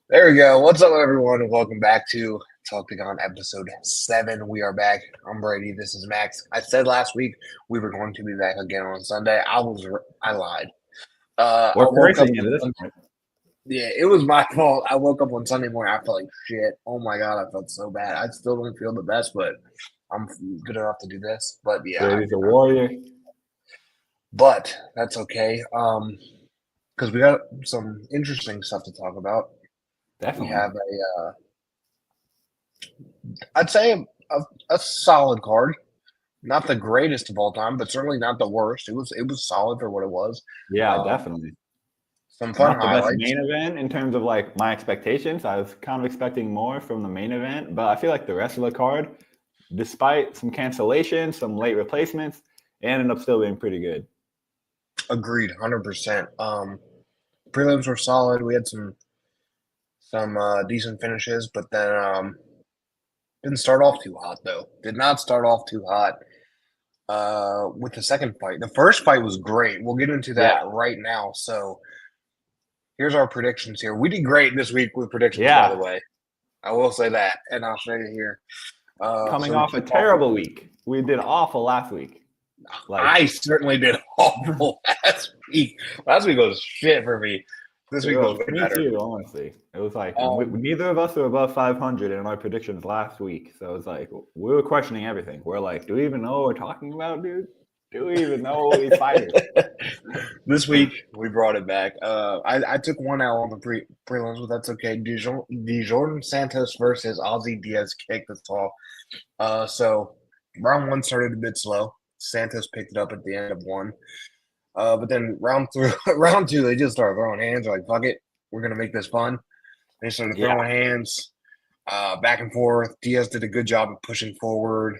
There we go. What's up, everyone, and welcome back to Talktagon episode 7. We are back. I'm Brady. This is Max. I said last week we were going to be back again on Sunday. I lied. We're cursing it at this point. Yeah, it was my fault. I woke up on Sunday morning. I felt like shit. Oh my god, I felt so bad. I still don't feel the best, but I'm good enough to do this. But yeah, Brady's a warrior. But that's okay. Because we got some interesting stuff to talk about. Definitely. We have I'd say a solid card. Not the greatest of all time, but certainly not the worst. It was solid for what it was. Yeah, definitely. Some fun Not the highlights. best main event in terms of like my expectations. I was kind of expecting more from the main event, but I feel like the rest of the card, despite some cancellations, some late replacements, it ended up still being pretty good. Agreed, 100%. Prelims were solid. We had some decent finishes, but then didn't start off too hot though. Did not start off too hot. With the second fight, the first fight was great. We'll get into that right now. So here's our predictions here. We did great this week with predictions, by the way. I will say that, and I'll show you here. Coming off a terrible week. We did awful last week. I certainly did awful last week. Last week was shit for me. This week was way better. Me too, honestly. It was like neither of us were above 500 in our predictions last week. So it's like we were questioning everything. We're like, do we even know what we're talking about, dude? Do we even know these fighters? This week we brought it back. I took one out on the prelims, but that's okay. Jordan Santos versus Ozzy Diaz kicked us off. So round one started a bit slow. Santos picked it up at the end of one. But then round two, they just started throwing hands. Like, fuck it, we're gonna make this fun. They started throwing hands, back and forth. Diaz did a good job of pushing forward.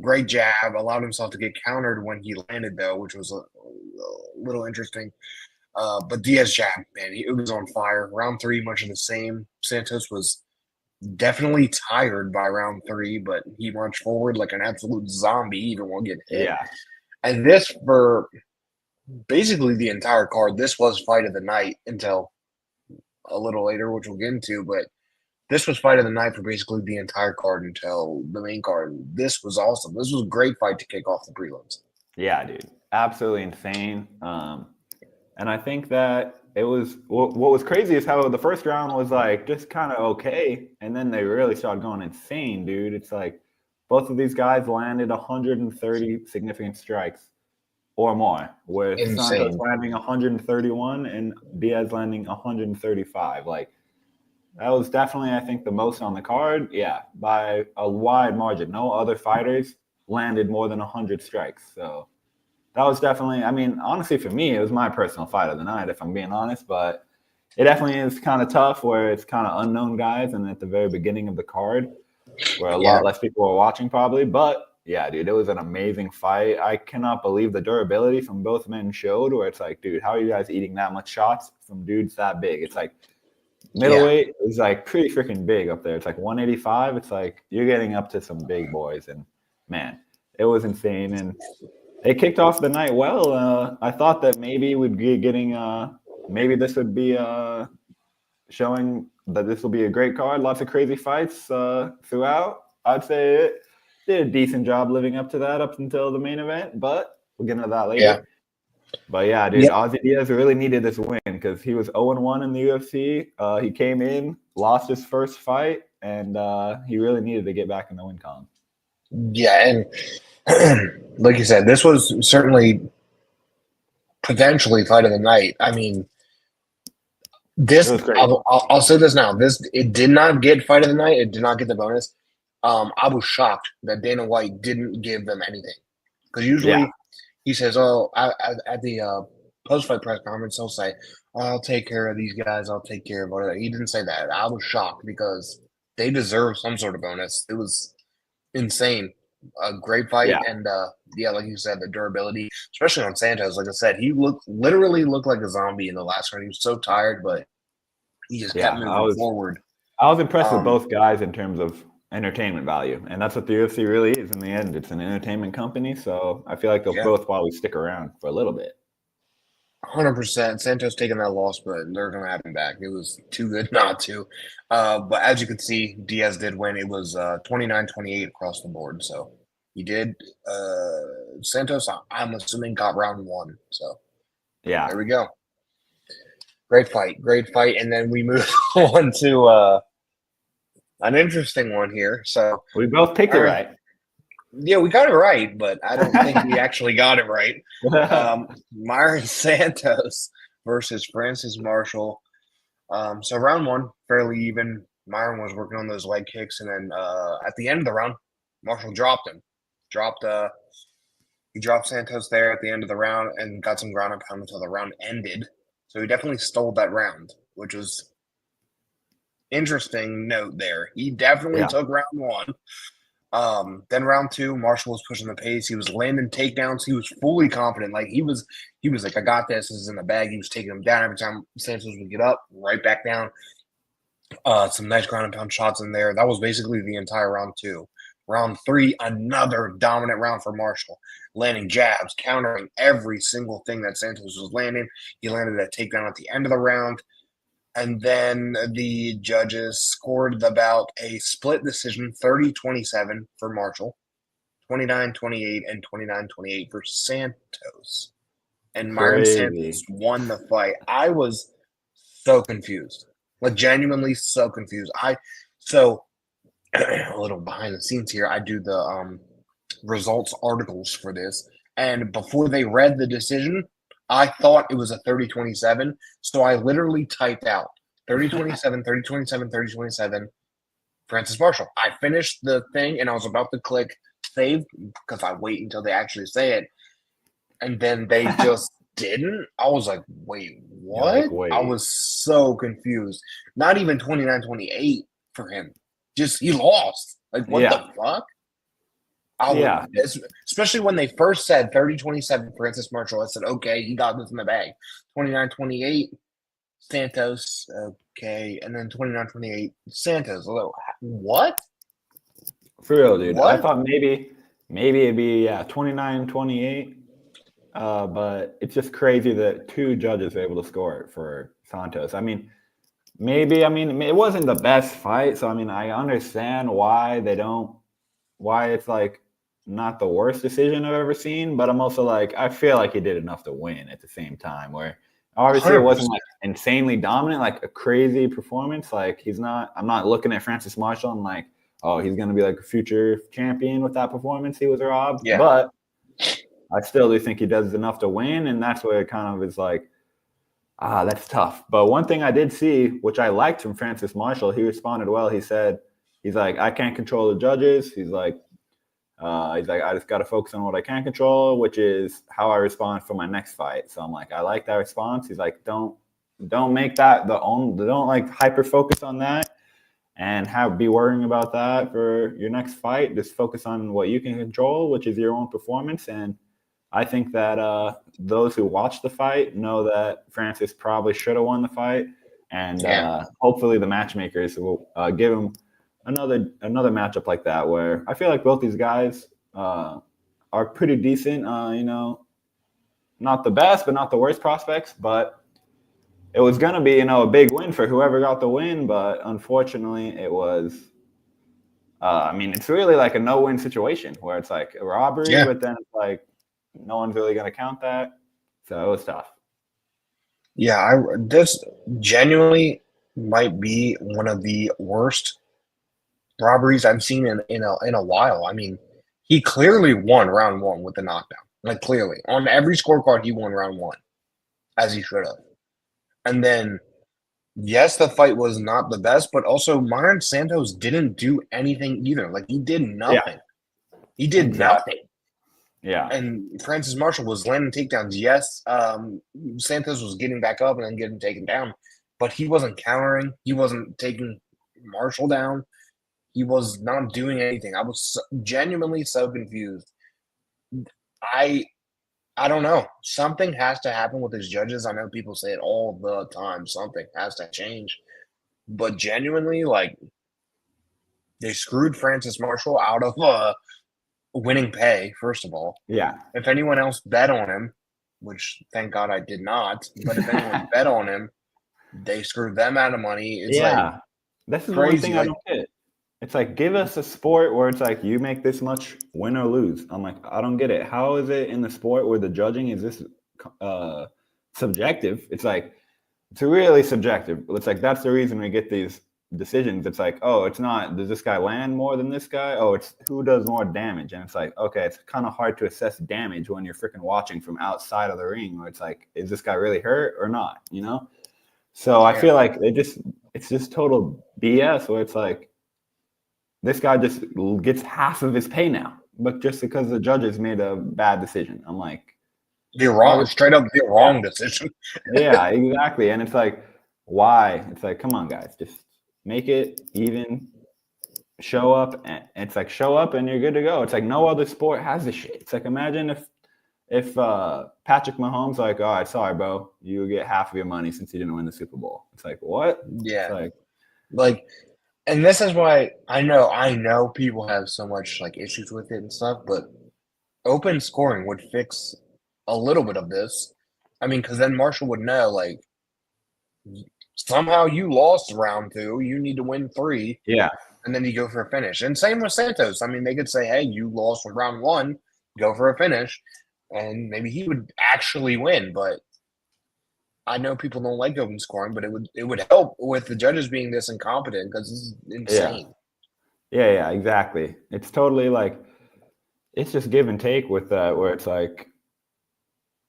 Great jab, allowed himself to get countered when he landed though, which was a little interesting. But Diaz jab, man, it was on fire. Round three, much of the same. Santos was definitely tired by round three, but he marched forward like an absolute zombie, even while getting hit. Yeah, and this for basically the entire card. This was fight of the night until a little later, which we'll get into, but this was fight of the night for basically the entire card until the main card. This was awesome. This was a great fight to kick off the prelims. Yeah, dude. Absolutely insane. And I think that it was what was crazy is how the first round was like just kind of okay, and then they really started going insane, dude. It's like both of these guys landed 130 significant strikes or more, with Santos landing 131 and Diaz landing 135. Like, that was definitely, I think, the most on the card. Yeah, by a wide margin. No other fighters landed more than 100 strikes. So that was definitely, I mean, honestly, for me, it was my personal fight of the night, if I'm being honest. But it definitely is kind of tough where it's kind of unknown guys and at the very beginning of the card where a lot less people are watching probably. But yeah, dude, it was an amazing fight. I cannot believe the durability from both men showed where it's like, dude, how are you guys eating that much shots from dudes that big? It's like middleweight is like pretty freaking big up there. It's like 185. It's like you're getting up to some big boys. And, man, it was insane. And they kicked off the night well. I thought that maybe we'd be getting maybe this would be showing that this will be a great card. Lots of crazy fights throughout. I'd say it did a decent job living up to that up until the main event, but we'll get into that later. Yeah. But yeah, dude, Ozzy Diaz really needed this win because he was 0-1 in the UFC. He came in, lost his first fight, and he really needed to get back in the win column. Yeah, and like you said, this was certainly potentially fight of the night. I mean, this I'll say this now. It did not get fight of the night. It did not get the bonus. I was shocked that Dana White didn't give them anything because usually he says, "Oh, at the post-fight press conference, he'll say, I'll take care of these guys. I'll take care of whatever." He didn't say that. I was shocked because they deserve some sort of bonus. It was insane. A great fight, and like you said, the durability, especially on Santos. Like I said, he literally looked like a zombie in the last round. He was so tired, but he just kept moving forward. I was impressed with both guys in terms of entertainment value, and that's what the UFC really is in the end. It's an entertainment company, so I feel like they'll both probably stick around for a little bit. 100%. Santos taking that loss, but they're going to have him back. It was too good not to. But as you can see, Diaz did win. It was 29-28 across the board. So he did. Santos, I'm assuming, got round one. So Yeah. there we go. Great fight. Great fight. And then we move on to an interesting one here. So We both picked it right. yeah, we got it right, but I don't think we actually got it right. Myron Santos versus Francis Marshall. So round one, fairly even. Myron was working on those leg kicks, and then at the end of the round, Marshall dropped him. He dropped Santos there at the end of the round and got some ground and pound until the round ended. So he definitely stole that round, which was interesting note there. He definitely took round one. Then round two, Marshall was pushing the pace. He was landing takedowns. He was fully confident. Like he was like, I got this. This is in the bag. He was taking them down every time Santos would get up, right back down. Some nice ground and pound shots in there. That was basically the entire round two. Round three, another dominant round for Marshall, landing jabs, countering every single thing that Santos was landing. He landed a takedown at the end of the round. And then the judges scored the bout a split decision, 30-27 for Marshall, 29-28, and 29-28 for Santos. And Myron Santos won the fight. I was so confused. Like, genuinely so confused. So a little behind the scenes here, I do the results articles for this. And before they read the decision, I thought it was a 30-27. So I literally typed out 30-27, 30-27, 30-27, Francis Marshall. I finished the thing and I was about to click save because I wait until they actually say it. And then they just didn't. I was like, wait, what? Like, wait. I was so confused. Not even 29-28 for him. Just he lost. Like, what the fuck? Especially when they first said 30-27 Francis Marshall. I said, okay, he got this in the bag. 29-28 Santos. Okay. And then 29-28 Santos. What? For real, dude. What? I thought maybe it'd be 29-28. But it's just crazy that two judges were able to score it for Santos. I mean, it wasn't the best fight, so I mean, I understand why it's like not the worst decision I've ever seen, but I'm also like, I feel like he did enough to win at the same time, where obviously 100%. It wasn't like insanely dominant, like a crazy performance. Like I'm not looking at Francis Marshall and like, oh, he's going to be like a future champion with that performance he was robbed. Yeah. But I still do think he does enough to win, and that's where it kind of is like, that's tough. But one thing I did see, which I liked from Francis Marshall, he responded well. He said, he's like, I can't control the judges. He's like, I just got to focus on what I can control, which is how I respond for my next fight. So I'm like, I like that response. He's like, don't make that don't like hyper focus on that and be worrying about that for your next fight. Just focus on what you can control, which is your own performance. And I think that those who watch the fight know that Francis probably should have won the fight. And hopefully the matchmakers will give him another matchup like that, where I feel like both these guys are pretty decent. Not the best, but not the worst prospects. But it was gonna be a big win for whoever got the win. But unfortunately, it was. It's really like a no-win situation where it's like a robbery, but then it's like no one's really gonna count that. So it was tough. Yeah, this genuinely might be one of the worst robberies I've seen in a while. I mean, he clearly won round one with the knockdown. Like, clearly. On every scorecard, he won round one, as he should have. And then, yes, the fight was not the best, but also Myron Santos didn't do anything either. Like, he did nothing. Yeah. He did nothing. Yeah. And Francis Marshall was landing takedowns. Yes, Santos was getting back up and then getting taken down, but he wasn't countering. He wasn't taking Marshall down. He was not doing anything. I was genuinely so confused. I don't know. Something has to happen with his judges. I know people say it all the time. Something has to change. But genuinely, like, they screwed Francis Marshall out of winning pay, first of all. Yeah. If anyone else bet on him, which thank God I did not. But if anyone bet on him, they screwed them out of money. It's like Yeah. This is one crazy. thing I Like, don't get. It's like, give us a sport where it's like you make this much, win or lose. I'm like, I don't get it. How is it in the sport where the judging is this subjective? It's like, it's really subjective. It's like, that's the reason we get these decisions. It's like, oh, it's not, does this guy land more than this guy? Oh, it's who does more damage. And it's like, okay, it's kind of hard to assess damage when you're freaking watching from outside of the ring, where it's like, is this guy really hurt or not? You know? So I feel like it's just total BS where it's like, this guy just gets half of his pay now, but just because the judges made a bad decision. I'm like, the wrong, straight up the wrong decision. yeah, exactly. And it's like, why? It's like, come on, guys, just make it even. Show up, and it's like show up, and you're good to go. It's like no other sport has this shit. It's like imagine if Patrick Mahomes like, all right, sorry, bro, you get half of your money since you didn't win the Super Bowl. It's like what? Yeah, It's like, and this is why I know people have so much like issues with it and stuff, but open scoring would fix a little bit of this. I mean, because then Marshall would know, like, somehow you lost round 2, you need to win 3, yeah, and then you go for a finish. And same with Santos. I mean, they could say, hey, you lost from round 1, go for a finish, and maybe he would actually win. But I know people don't like open scoring, but it would help with the judges being this incompetent because this is insane. yeah, exactly. It's totally like it's just give and take with that, where it's like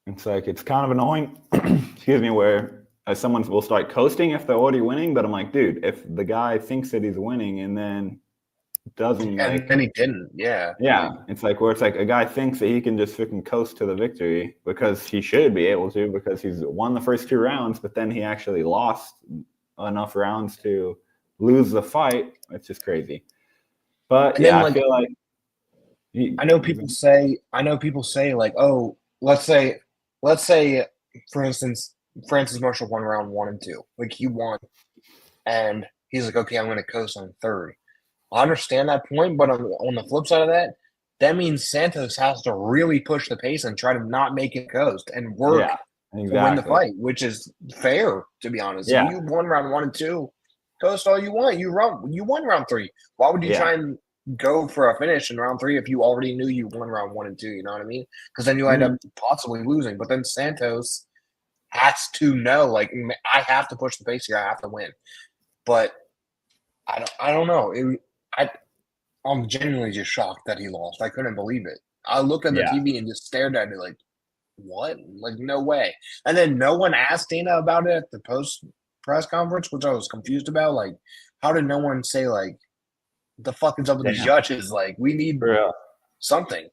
it's kind of annoying. Excuse me, where someone will start coasting if they're already winning, but I'm like, dude, if the guy thinks that he's winning and then doesn't And then he didn't. Yeah. yeah, it's like where it's like a guy thinks that he can just freaking coast to the victory because he should be able to because he's won the first 2 rounds, but then he actually lost enough rounds to lose the fight. It's just crazy. But And yeah, then, I like, feel like I know people say like, oh, let's say, for instance, Francis Marshall won round 1 and 2. Like, he won, and he's like, okay, I'm going to coast on 3rd. I understand that point, but on the flip side of that, that means Santos has to really push the pace and try to not make it coast and work yeah, to win the exactly. fight, which is fair, to be honest. Yeah. If you won round 1 and 2, coast all you want. You won round 3. Why would you Yeah. try and go for a finish in round 3 if you already knew you won round 1 and 2? You know what I mean? Because then you end up possibly losing. But then Santos has to know, like, I have to push the pace here. I have to win. But I don't know. I'm genuinely just shocked that he lost. I couldn't believe it. I looked at the Yeah. TV and just stared at it like, what? Like, no way. And then no one asked Dana about it at the post press conference, which I was confused about. Like, how did no one say, like, the fuck is up with these judges? Like, we need something.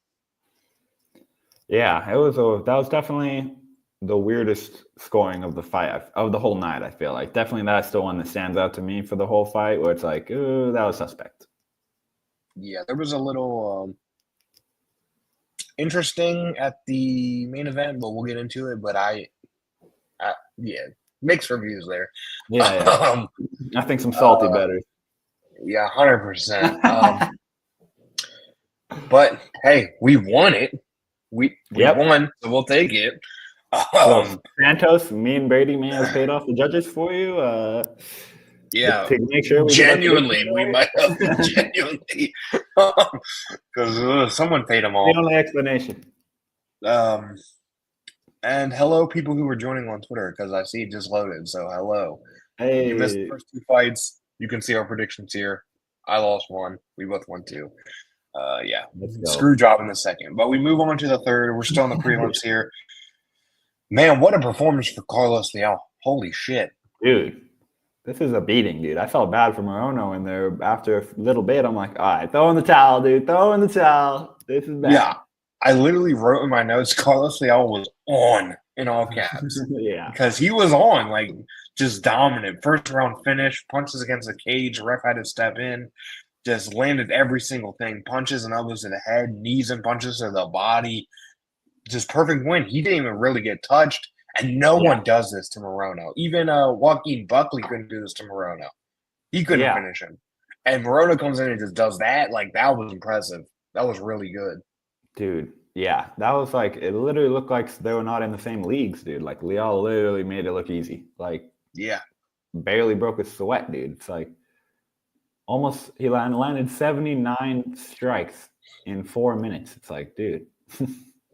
Yeah, that was definitely the weirdest scoring of the fight of the whole night. I feel like definitely that's the one that stands out to me for the whole fight, where it's like, ooh, that was suspect. Yeah, there was a little interesting at the main event, but we'll get into it. But yeah, mixed reviews there. Yeah. I think some salty better. Yeah, 100%. But hey, we won it. We won, so we'll take it. Well, Santos, me and Brady may have paid off the judges for you. Yeah, to make sure genuinely, we might have genuinely because someone paid them all. The only explanation. And hello, people who were joining on Twitter, because I see it just loaded. So hello. Hey, you missed the first 2 fights. You can see our predictions here. I lost 1. We both won 2. Yeah, screw job in the second. But we move on to the 3rd. We're still in the prelims here. Man, what a performance for Carlos Leal. Holy shit. Dude, this is a beating, dude. I felt bad for Morono in there. After a little bit, I'm like, all right, throw in the towel, dude. Throw in the towel. This is bad. Yeah, I literally wrote in my notes, Carlos Leal was on in all caps. Yeah. Because he was on, like, just dominant. First round finish, punches against the cage. Ref had to step in. Just landed every single thing. Punches and elbows to the head, knees and punches to the body. Just perfect win. He didn't even really get touched. And no one does this to Morono. Even Joaquin Buckley couldn't do this to Morono. He couldn't finish him. And Morono comes in and just does that. Like, that was impressive. That was really good. Dude, Yeah, that was like it. Literally looked like they were not in the same leagues, dude. Like Leal literally made it look easy. Like Yeah. barely broke a sweat, dude. It's like almost he landed 79 strikes in 4 minutes. It's like, dude,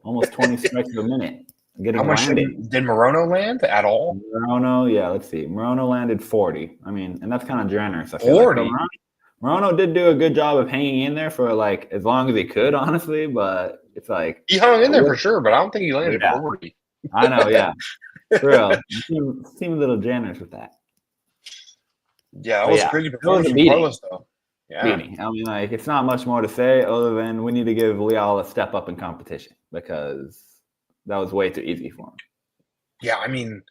almost 20 strikes a minute How getting much landed. did Morono land at all? Morono, yeah, let's see. Morono landed 40. I mean, and that's kind of generous. I feel 40. like Morono did do a good job of hanging in there for like as long as he could, honestly. But it's like, He hung in there for sure, but I don't think he landed yeah, 40. I know, yeah, for real. Seem a little generous with that. Yeah, that But was a yeah, crazy it was performance a from beating. Carlos, though. Yeah. Beating. I mean, like, it's not much more to say other than we need to give Leal a step up in competition because that was way too easy for him. Yeah, I mean,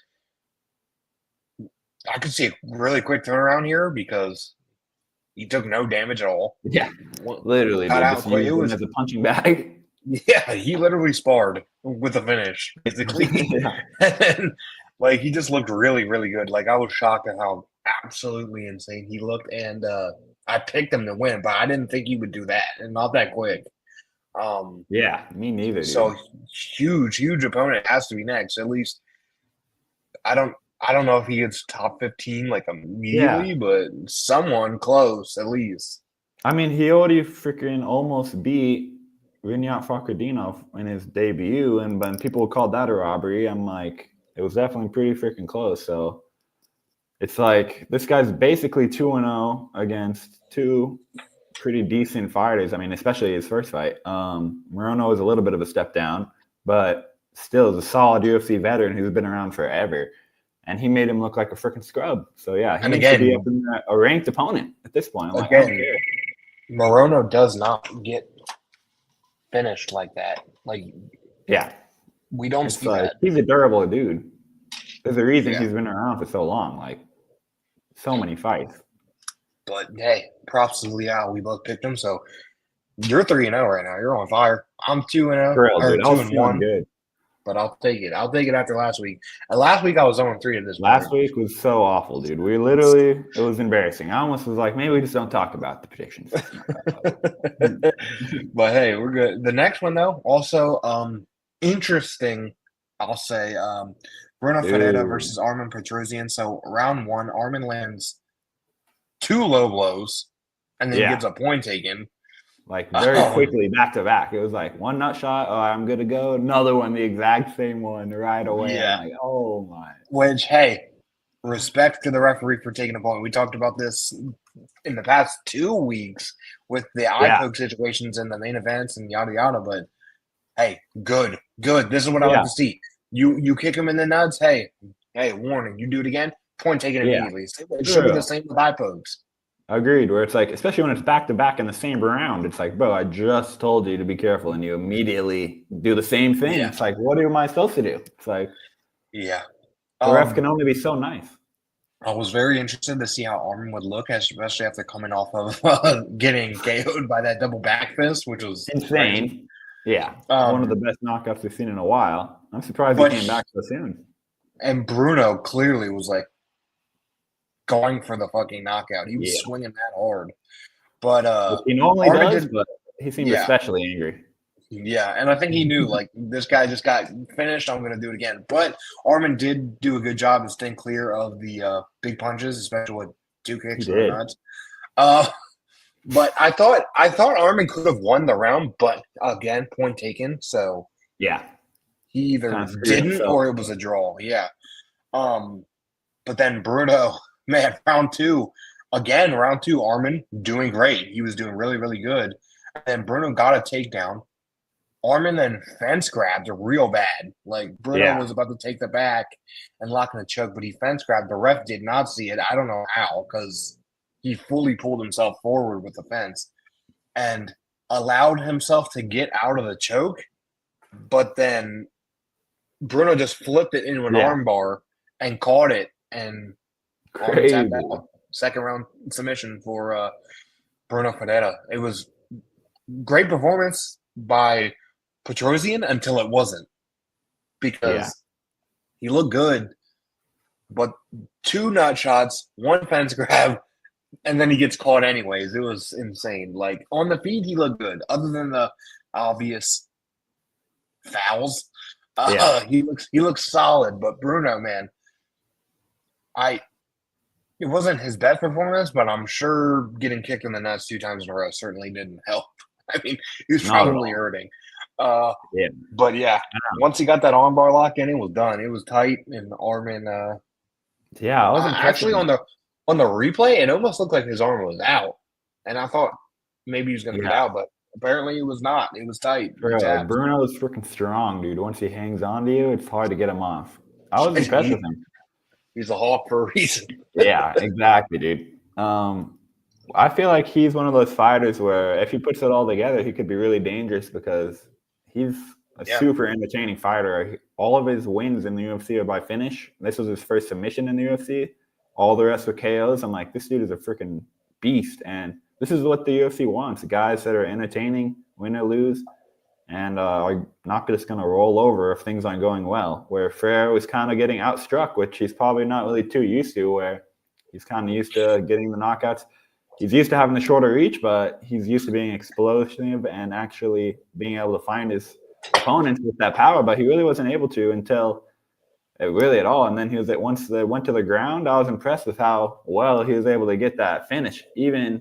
I could see a really quick turnaround here because he took no damage at all. Yeah, literally, Got dude. out Just quick. used It him was, as a punching bag. yeah, he literally sparred with a finish, basically. Yeah. And then, like, he just looked really, really good. Like, I was shocked at how absolutely insane he looked. And I picked him to win, but I didn't think he would do that and not that quick. Yeah, me neither, So dude. huge opponent has to be next. At least I don't know if he gets top 15 like Yeah. immediately, but someone close at least. I mean, he already freaking almost beat Vinyat Fakradinov in his debut, and when people called that a robbery, I'm like, it was definitely pretty freaking close. So it's like this guy's basically 2-0 against two pretty decent fighters. I mean, especially his first fight. Morono is a little bit of a step down, but still is a solid UFC veteran who's been around forever. And he made him look like a freaking scrub. So yeah, he And needs to be again, up in a ranked opponent at this point. Like, I don't again, care. Morono does not get finished like that. Like Yeah, we don't it's see like that. he's a durable dude. There's a reason Yeah. he's been around for so long. Like so many fights. But hey, props to Liao. We both picked him. So you're 3-0 right now. You're on fire. I'm 2-0 For real, or dude. I was feeling 2-1. good. But I'll take it. I'll take it after last week. And last week I was 0-3 at this Last point. week was so awful, dude. We literally, it was embarrassing. I almost was like, maybe we just don't talk about the predictions. But hey, we're good. The next one though, also interesting, I'll say. Bruno Ferreira versus Armin Petrosian. So round one, Armin lands 2 low blows and then gets a point taken. Like very quickly, back to back. It was like one nut shot, oh, I'm good to go. Another one, the exact same one right away. Yeah. I'm like, oh my. Which, hey, respect to the referee for taking a point. We talked about this in the past 2 weeks with the eye poke situations in the main events and yada yada. But hey, good. This is what I like to see. You kick him in the nuts. Hey, warning. You do it again. Point taken immediately. It should be the same with eye pokes. Agreed. Where it's like, especially when it's back to back in the same round, it's like, bro, I just told you to be careful, and you immediately do the same thing. Yeah. It's like, what am I supposed to do? It's like, yeah, the ref can only be so nice. I was very interested to see how Armin would look, especially after coming off of getting KO'd by that double back fist, which was insane. Crazy. Yeah, one of the best knockouts we've seen in a while. I'm surprised he came back so soon. And Bruno clearly was like going for the fucking knockout. He was swinging that hard. But he normally does, but he seemed especially angry. Yeah, and I think he knew, like, this guy just got finished, I'm going to do it again. But Armin did do a good job of staying clear of the big punches, especially with 2 kicks in the nuts. But I thought Armin could have won the round, but again, point taken. So yeah, he either didn't or it was a draw. Yeah. But then Bruno, man, round two, Armin doing great. He was doing really, really good. And then Bruno got a takedown. Armin then fence grabbed real bad. Like Bruno was about to take the back and lock in the choke, but he fence grabbed. The ref did not see it. I don't know how, because he fully pulled himself forward with the fence and allowed himself to get out of the choke. But then Bruno just flipped it into an armbar and caught it, and Armin tapped out. Second round submission for Bruno Ferreira. It was great performance by Petrosian until it wasn't, because he looked good, but 2 nut shots, 1 fence grab, and then he gets caught anyways. It was insane. Like on the feet, he looked good, other than the obvious fouls. Yeah. He looks solid, but Bruno, man, it wasn't his best performance, but I'm sure getting kicked in the nuts 2 times in a row certainly didn't help. I mean, he was Not at probably all. hurting. Uh, Yeah. but yeah, once he got that armbar lock in, it was done. It was tight, and Armin. Yeah, I was impressed with Actually, him. on the replay, it almost looked like his arm was out, and I thought maybe he was going to get Yeah. out, but apparently it was not. It was tight. Good Bro, jabs. Bruno's freaking strong, dude. Once he hangs on to you, it's hard to get him off. I was impressed with him. He's a hawk for a reason. Yeah, exactly, dude. I feel like he's one of those fighters where if he puts it all together, he could be really dangerous because he's a super entertaining fighter. All of his wins in the UFC are by finish. This was his first submission in the UFC. All the rest were KOs. I'm like, this dude is a freaking beast. And this is what the UFC wants. Guys that are entertaining, win or lose, and are not just going to roll over if things aren't going well. Where Ferrer was kind of getting outstruck, which he's probably not really too used to, where he's kind of used to getting the knockouts. He's used to having the shorter reach, but he's used to being explosive and actually being able to find his opponents with that power. But he really wasn't able to until really at all. And then once they went to the ground, I was impressed with how well he was able to get that finish. Even,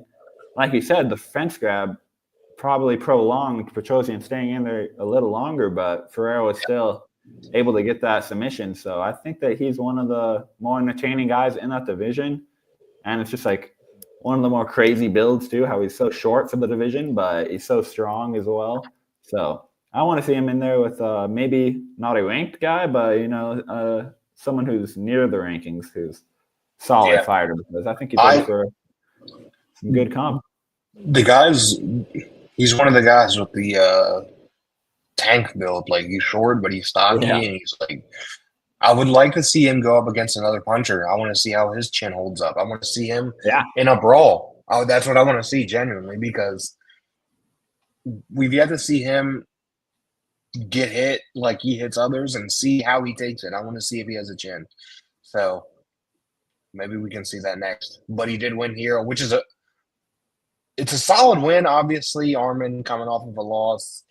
like you said, the fence grab probably prolonged Petrosian staying in there a little longer, but Ferrer was still able to get that submission. So I think that he's one of the more entertaining guys in that division. And it's just like one of the more crazy builds too, how he's so short for the division, but he's so strong as well. So I want to see him in there with maybe not a ranked guy, but someone who's near the rankings, who's solid fighter, because I think he's in for some good comp. He's one of the guys with the tank build. Like, he's short, but he's stocky, and he's like, I would like to see him go up against another puncher. I want to see how his chin holds up. I want to see him in a brawl. That's what I want to see, genuinely, because we've yet to see him get hit like he hits others and see how he takes it. I want to see if he has a chin. So maybe we can see that next. But he did win here, which is it's a solid win. Obviously, Armin coming off of a loss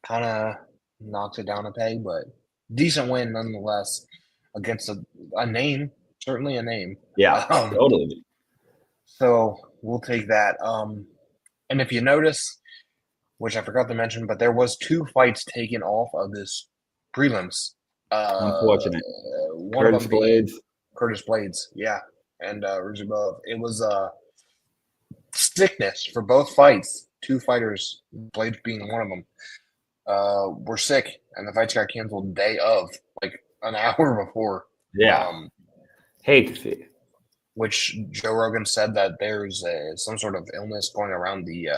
kind of knocks it down a peg, but decent win nonetheless against a name, certainly a name. Yeah, totally. So we'll take that. And if you notice, which I forgot to mention, but there was 2 fights taken off of this prelims. Unfortunate. One of them being Curtis Blades, and Ruzubov. It was sickness for both fights. 2 fighters, Blades being one of them, were sick, and the fights got canceled day of, like an hour before. Yeah. Hate to see it. Which Joe Rogan said that there's some sort of illness going around the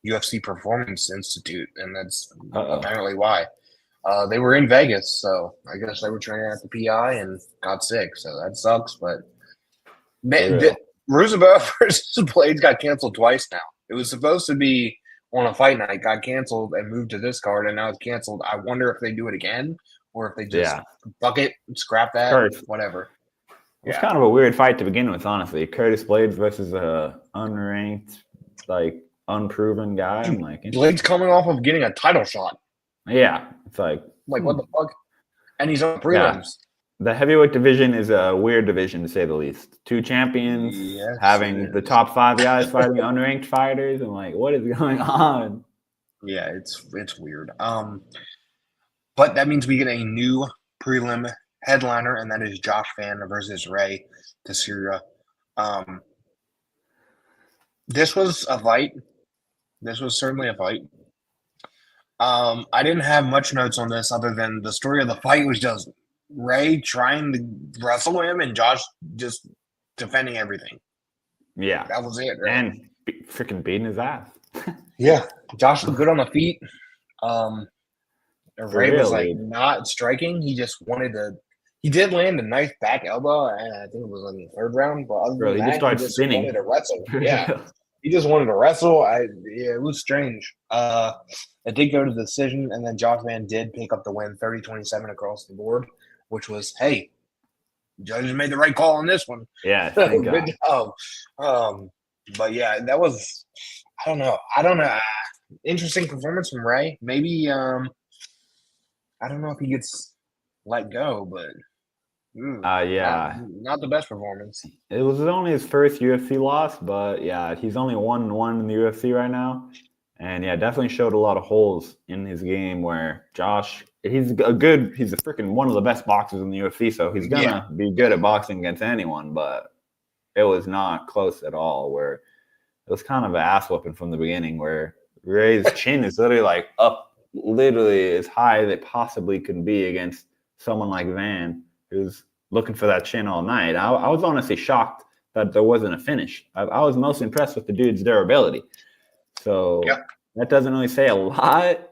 UFC Performance Institute, and that's apparently why. They were in Vegas, so I guess they were training at the PI and got sick, so that sucks. But Ruzubov versus Blades got canceled twice now. It was supposed to be on a fight night, got canceled and moved to this card, and now it's canceled. I wonder if they do it again or if they just fuck it, scrap that, whatever. It was kind of a weird fight to begin with, honestly. Curtis Blades versus a unranked, like, unproven guy. I'm like, Blades coming off of getting a title shot. Yeah, it's like what the fuck? And he's on prelims. The heavyweight division is a weird division, to say the least. 2 champions, having the top 5 guys fighting unranked fighters. I'm like, what is going on? Yeah, it's weird. But that means we get a new prelim headliner, and that is Josh Fan versus Ray Teixeira. This was a fight. This was certainly a fight. I didn't have much notes on this other than the story of the fight was just Ray trying to wrestle him and Josh just defending everything. Yeah. That was it. Right? And freaking beating his ass. Yeah. Josh looked good on the feet. Ray was like not striking. He just wanted to. He did land a nice back elbow, and I think it was in the 3rd round. But other than that, he just wanted to wrestle. Yeah. He just wanted to wrestle. It was strange. It did go to the decision, and then Josh Van did pick up the win, 30-27 across the board, which was, hey, judges made the right call on this one. Yeah, good job. But yeah, that was, I don't know. Interesting performance from Ray. Maybe I don't know if he gets let go, but not Yeah, not the best performance. it was only his first UFC loss, but yeah, he's only 1-1 in the UFC right now. And yeah, definitely showed a lot of holes in his game where Josh, he's a freaking one of the best boxers in the UFC, so he's Yeah, gonna be good at boxing against anyone, but it was not close at all. Where it was kind of an ass whooping from the beginning, where Ray's chin is literally like up, literally as high as it possibly can be against someone like Van, who's looking for that chin all night. I was honestly shocked that there wasn't a finish. I was most impressed with the dude's durability. yep. So that doesn't really say a lot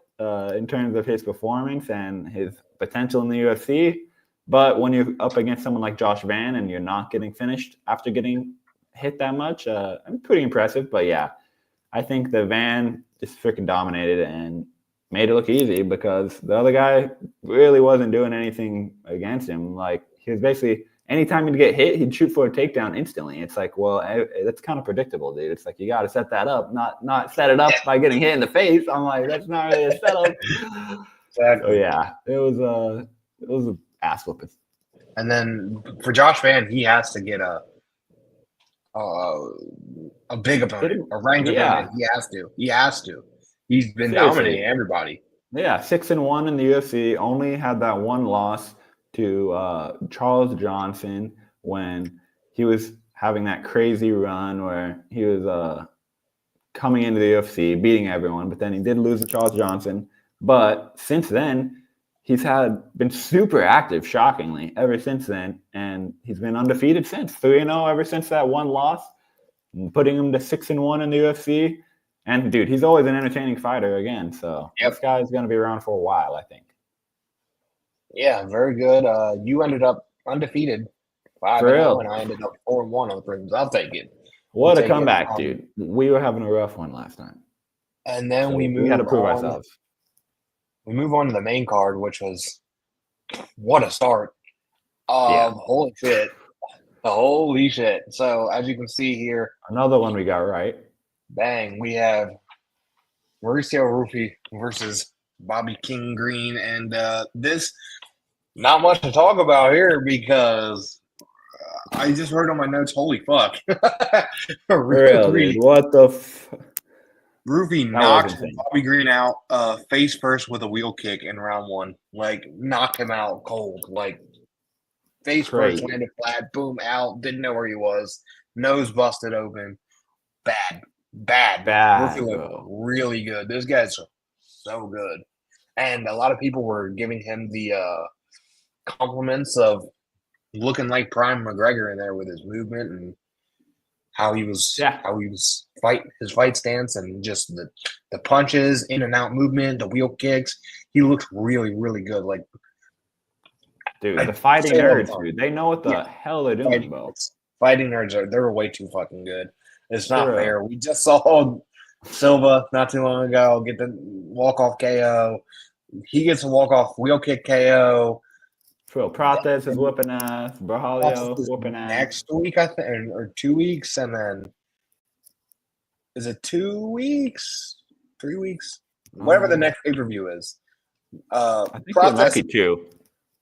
in terms of his performance and his potential in the UFC. But when you're up against someone like Josh Van and you're not getting finished after getting hit that much, pretty impressive. But yeah, I think the Van just freaking dominated and made it look easy because the other guy really wasn't doing anything against him. Like he was basically anytime he'd get hit, he'd shoot for a takedown instantly. It's like, well, that's kind of predictable, dude. It's like you got to set that up, not set it up by getting hit in the face. I'm like, that's not really a setup. So Exactly. yeah, it was a ass whooping. And then for Josh Van, he has to get a big opponent, a ranked Yeah, opponent. He has to. He has to. He's been dominating seriously. everybody. Yeah, 6-1 in the UFC. Only had that one loss to Charles Johnson when he was having that crazy run where he was coming into the UFC, beating everyone. But then he did lose to Charles Johnson. But since then, he's been super active, shockingly, ever since then, and he's been undefeated since 3-0 ever since that one loss, putting him to 6-1 in the UFC. And dude, he's always an entertaining fighter again. So this Yep. guy is going to be around for a while, I think. Yeah, very good. You ended up undefeated, For 5-0, and real. I ended up 4-1 on the prelims. I'll take it. We'll What a take it. comeback, dude. We were having a rough one last time. And then So we we had to move prove on. ourselves. We move on to the main card, which was what a start. Yeah. Holy shit. Holy shit. So as you can see here, Another one we got right. bang, we have Mauricio Rufy versus Bobby King Green. And this, not much to talk about here because I just wrote on my notes, holy fuck. For real, dude. What the Rufy That was knocked insane. Bobby Green out face first with a wheel kick in round one. Like, knocked him out cold. Like, face first, Crazy. landed flat, boom, out, didn't know where he was. Nose busted open. Bad. Rufy Bad, looked bro. really good. Those guys are so good. And a lot of people were giving him the compliments of looking like Prime McGregor in there with his movement and how he was Yeah. his fight stance and just the punches, in and out movement, the wheel kicks. He looked really, really good. Like, Dude, I the fighting say it all the nerds, time. dude. They know what the Yeah, hell they're doing, fighting bro. nerds. Fighting nerds they're way too fucking good. It's For not real. fair. We just saw Silva not too long ago get the walk off KO. He gets a walk off wheel kick KO. For real. Prates is And whooping ass. process Brahalio this whooping ass. next week, I think, or 2 weeks, and then is it 2 weeks, 3 weeks, whatever the next pay per view is. I think it might Process, be 2.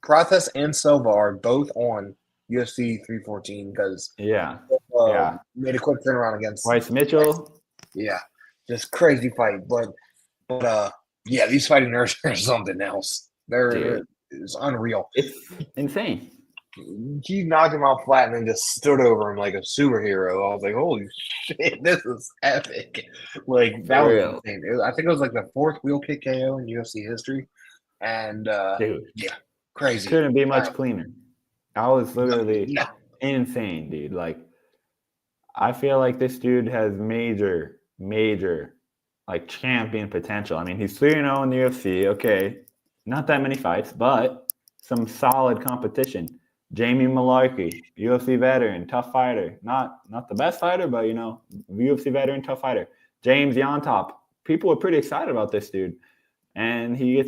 Process, and Silva are both on UFC 314 because Yeah. Yeah. made a quick turnaround against. Bryce Mitchell. Yeah, just crazy fight, but yeah, these fighting nerds are something else. Dude. It's unreal. It's insane. He knocked him out flat and then just stood over him like a superhero. I was like, holy shit, this is epic. Like, that For was real. insane. I think it was like the fourth wheel kick KO in UFC history. And Dude. yeah, crazy. Couldn't be much cleaner. I was literally No. insane, dude. Like, I feel like this dude has major, like champion potential. I mean, he's 3-0 in the UFC. Okay, not that many fights, but some solid competition. Jamie Malarkey, UFC veteran, tough fighter. Not the best fighter, but UFC veteran, tough fighter. James Yontop. People are pretty excited about this dude, and he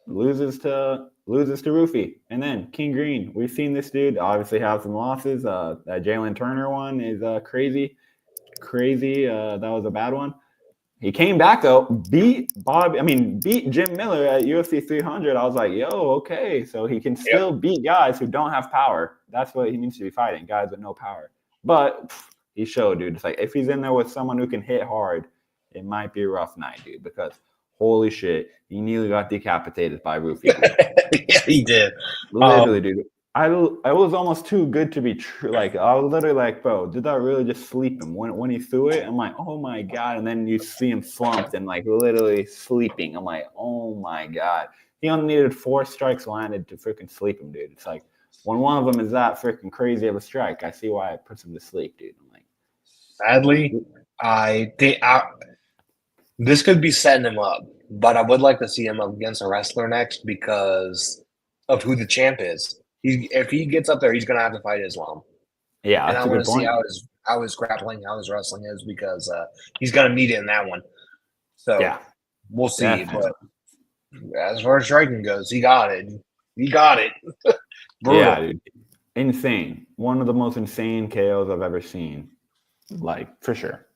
loses to Rufy. And then King Green. We've seen this dude obviously have some losses. That Jalen Turner one is crazy. That was a bad one. He came back though, beat Jim Miller at UFC 300. I was like, yo, okay, so he can still beat guys who don't have power. That's what he needs to be fighting, guys with no power. But he showed, dude. It's like if he's in there with someone who can hit hard, it might be a rough night, dude. Because holy shit, he nearly got decapitated by Rufy. Yeah, he did. Literally, dude. I was almost too good to be true. Like, I was literally like, bro, did that really just sleep him? When he threw it, I'm like, oh my God. And then you see him slumped and like literally sleeping. I'm like, oh my God. He only needed 4 strikes landed to freaking sleep him, dude. It's like, when one of them is that freaking crazy of a strike, I see why it puts him to sleep, dude. I'm like, sadly, I think this could be setting him up, but I would like to see him up against a wrestler next because of who the champ is. If he gets up there, he's going to have to fight Islam. yeah, And that's I a want good to see point. how his grappling, how his wrestling is because he's going to need it in that one. So Yeah, we'll see. definitely. But as far as striking goes, he got it. He got it. Brutal. Yeah, dude. Insane. One of the most insane KOs I've ever seen. Like, for sure.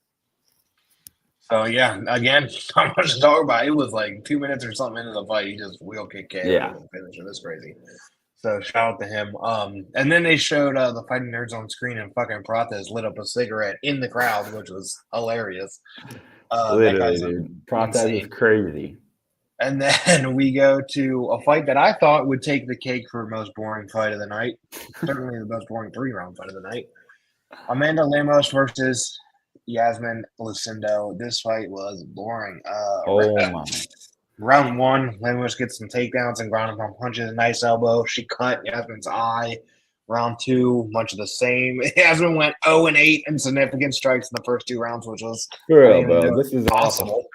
So yeah, again, not much to talk about. It was like 2 minutes or something into the fight. He just wheel kick KO Yeah. and finish it. That's crazy. So shout out to him. And then they showed the Fighting Nerds on screen, and fucking Prates lit up a cigarette in the crowd, which was hilarious. Literally, dude. Prates is crazy. And then we go to a fight that I thought would take the cake for most boring fight of the night. Certainly the most boring 3-round fight of the night. Amanda Lemos versus Yasmin Lucindo. This fight was boring. Oh my. Round 1, Lemos gets some takedowns and ground and pound punches. Nice elbow. She cut Yasmin's eye. Round 2, much of the same. Yasmin went 0-8 in significant strikes in the first 2 rounds, which was bro. This is possible.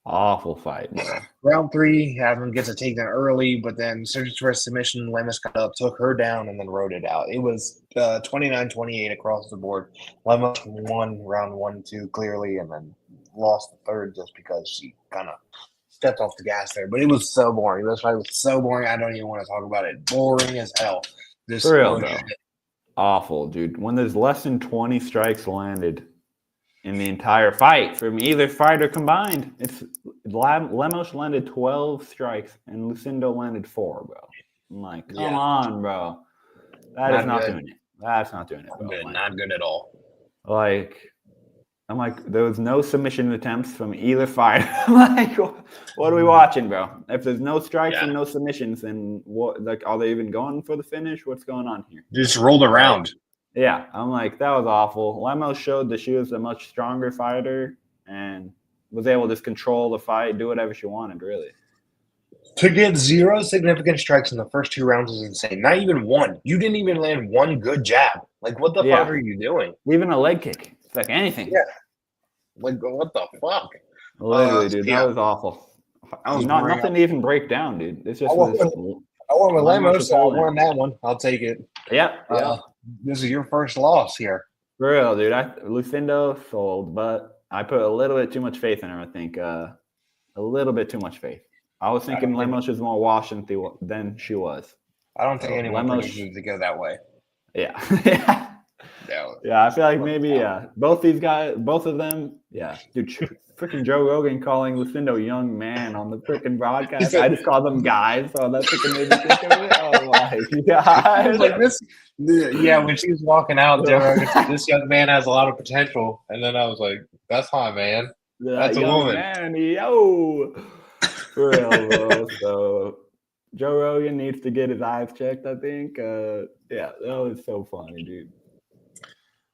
Awful fight, bro. Round 3, Yasmin gets a takedown early, but then searches for a submission. Lemos got up, took her down, and then rode it out. It was 29-28 across the board. Lemos won round 1, 2 clearly, and then lost the third just because she kind of stepped off the gas there. But it was so boring. This fight was so boring. I don't even want to talk about it. Boring as hell. This For real, bro. Awful, dude. When there's less than 20 strikes landed in the entire fight from either fighter combined, it's Lemos landed 12 strikes and Lucindo landed 4, bro. I'm like, come on, bro. That is not doing it. That's not doing it, bro. Not good at all. Like, I'm like, there was no submission attempts from either fighter. Like, what are we watching, bro? If there's no strikes and no submissions, then what? Like, are they even going for the finish? What's going on here? Just rolled around. Yeah, I'm like, that was awful. Lemos showed that she was a much stronger fighter and was able to just control the fight, do whatever she wanted, really. To get 0 significant strikes in the first 2 rounds is insane. Not even one. You didn't even land one good jab. Like, what the fuck are you doing? Even a leg kick. It's like anything. Yeah. Like, what the fuck? Literally, dude, that was awful. Nothing to even break down, dude. It's just I won with Lemos, so I won that one. I'll take it. Yeah. This is your first loss here. For real, dude. Lucindo sold, but I put a little bit too much faith in her, I think. A little bit too much faith. I was thinking Lemos was more washed than she was. I don't think anyone needs to go that way. Yeah. Yeah, I feel like maybe both of them, dude. Freaking Joe Rogan calling Lucindo young man on the freaking broadcast. I just call them guys, so that freaking made me think of it. Oh my god! Like this, when she was walking out, Joe Rogan said, "This young man has a lot of potential," and then I was like, "That's my man. That's a woman." Man, yo, for real, bro. So Joe Rogan needs to get his eyes checked. I think. That was so funny, dude.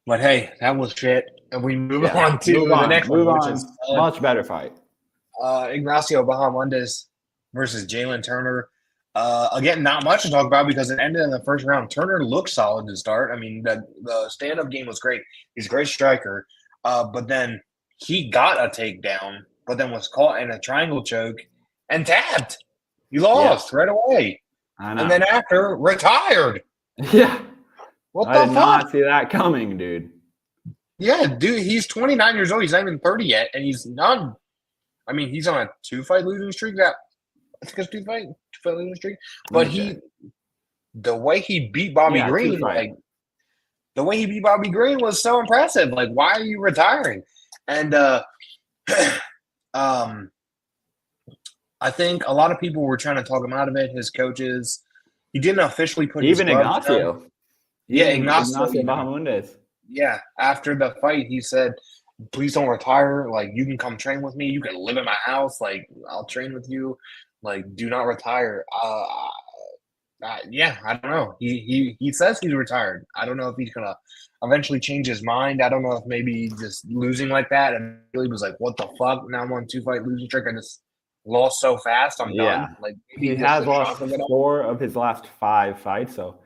But hey, that was shit. And we move on to the next one. Which is, much better fight. Ignacio Bahamondes versus Jalen Turner. Again, not much to talk about because it ended in the first round. Turner looked solid to start. I mean, the stand-up game was great. He's a great striker. But then he got a takedown, but then was caught in a triangle choke and tapped. He lost right away. I know. And then after, retired. Yeah. I did not see that coming, dude. Yeah, dude, he's 29 years old. He's not even 30 yet, and he's not. I mean, he's on a 2-fight losing streak. I think it's 2-fight losing streak. But the way he beat Bobby Green, the way he beat Bobby Green was so impressive. Like, why are you retiring? And um, I think a lot of people were trying to talk him out of it. His coaches, he didn't officially put his Even gloves down. Ignacio. Yeah, Even Ignacio Ignacio even. Bahamundes. Yeah, after the fight, he said, "Please don't retire. Like, you can come train with me. You can live in my house. Like, I'll train with you. Like, do not retire." Yeah, I don't know. He says he's retired. I don't know if he's gonna eventually change his mind. I don't know if maybe just losing like that and really was like, "What the fuck? Now I'm on 2-fight losing streak. I just lost so fast. I'm Yeah. done." Like He maybe just has the shock lost of it all. 4 of his last 5 fights. So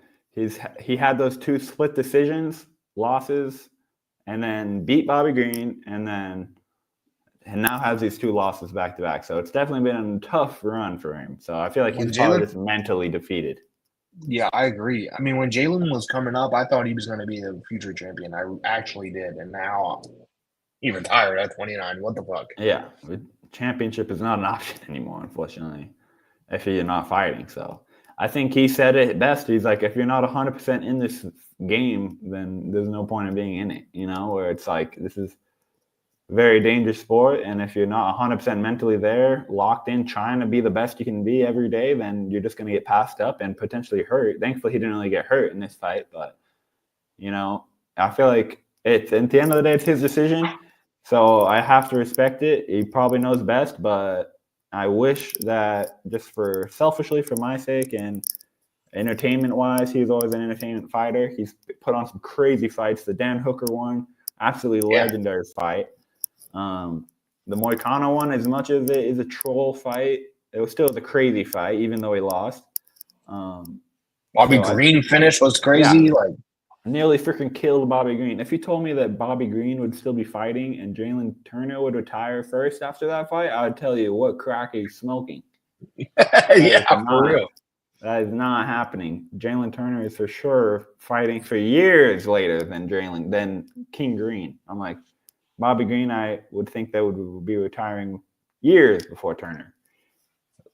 he had those 2 split decisions, losses, and then beat Bobby Green, and now has these 2 losses back to back. So it's definitely been a tough run for him. So I feel like When he's probably Jalen, just mentally defeated. yeah, I agree. I mean, when Jalen was coming up, I thought he was going to be the future champion. I actually did, and now he retired at 29. What the fuck? Yeah, championship is not an option anymore, unfortunately, if you're not fighting. So I think he said it best. He's like, if you're not 100% in this game, then there's no point in being in it, where it's like, this is a very dangerous sport. And if you're not 100% mentally there, locked in, trying to be the best you can be every day, then you're just going to get passed up and potentially hurt. Thankfully, he didn't really get hurt in this fight, but, I feel like it's at the end of the day, it's his decision. So I have to respect it. He probably knows best, but I wish that just selfishly for my sake and entertainment wise, he's always an entertainment fighter. He's put on some crazy fights. The Dan Hooker one, absolutely Yeah, legendary fight. The Moicano one, as much as it is a troll fight, it was still a crazy fight, even though he lost. Bobby So Green finish was yeah, crazy. Like, nearly freaking killed Bobby Green. If you told me that Bobby Green would still be fighting and Jalen Turner would retire first after that fight, I would tell you what crack he's smoking. yeah, for real. That is not happening. Jalen Turner is for sure fighting for years later than King Green. I'm like, Bobby Green, I would think that would be retiring years before Turner.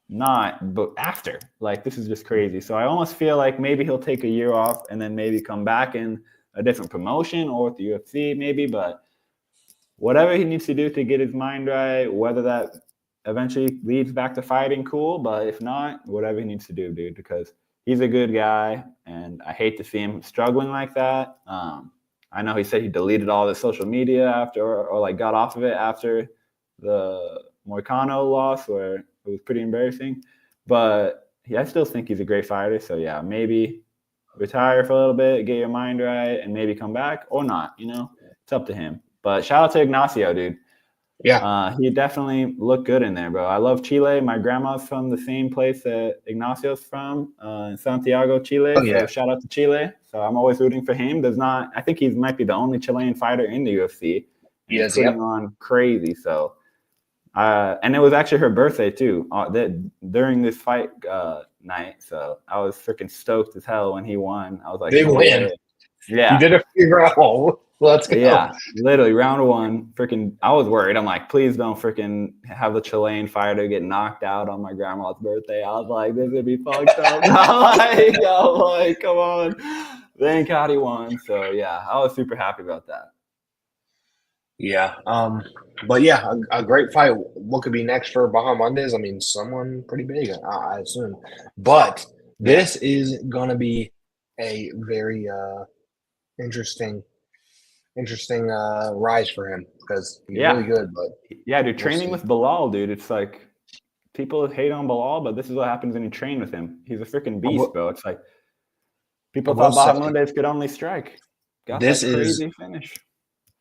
Not, but after. Like, this is just crazy. So I almost feel like maybe he'll take a year off and then maybe come back in a different promotion or with the UFC, maybe. But whatever he needs to do to get his mind right, whether that eventually leads back to fighting, cool. But if not, whatever he needs to do, dude, because he's a good guy, and I hate to see him struggling like that. I know he said he deleted all the social media after, or like got off of it after the Moicano loss, where it was pretty embarrassing. But I still think he's a great fighter. So yeah, maybe retire for a little bit, get your mind right, and maybe come back or not. It's up to him. But shout out to Ignacio, dude. Yeah, He definitely looked good in there, bro. I love Chile. My grandma's from the same place that Ignacio's from, in Santiago, Chile. oh So yeah, shout out to Chile. So I'm always rooting for him. I think he might be the only Chilean fighter in the UFC, and he's yes, putting yep. on crazy. So, and it was actually her birthday too. During this fight night, so I was freaking stoked as hell when he won. I was like, Big no win. way. You Yeah. did a figure out. Let's go. Yeah, literally round 1. Freaking, I was worried. I'm like, please don't freaking have the Chilean fighter get knocked out on my grandma's birthday. I was like, this would be fucked up. I'm like, come on. Thank God he won. So yeah, I was super happy about that. Yeah. But yeah, a great fight. What could be next for Bahamondes? I mean, someone pretty big, I assume. But Yeah, this is gonna be a very interesting rise for him because he's really yeah, good. But yeah, dude. we'll Training see. with Bilal, dude. It's like people hate on Bilal, but this is what happens when you train with him. He's a freaking I beast, will, bro. It's like I people will thought say Bahamundes could only strike. Got this that is crazy finish.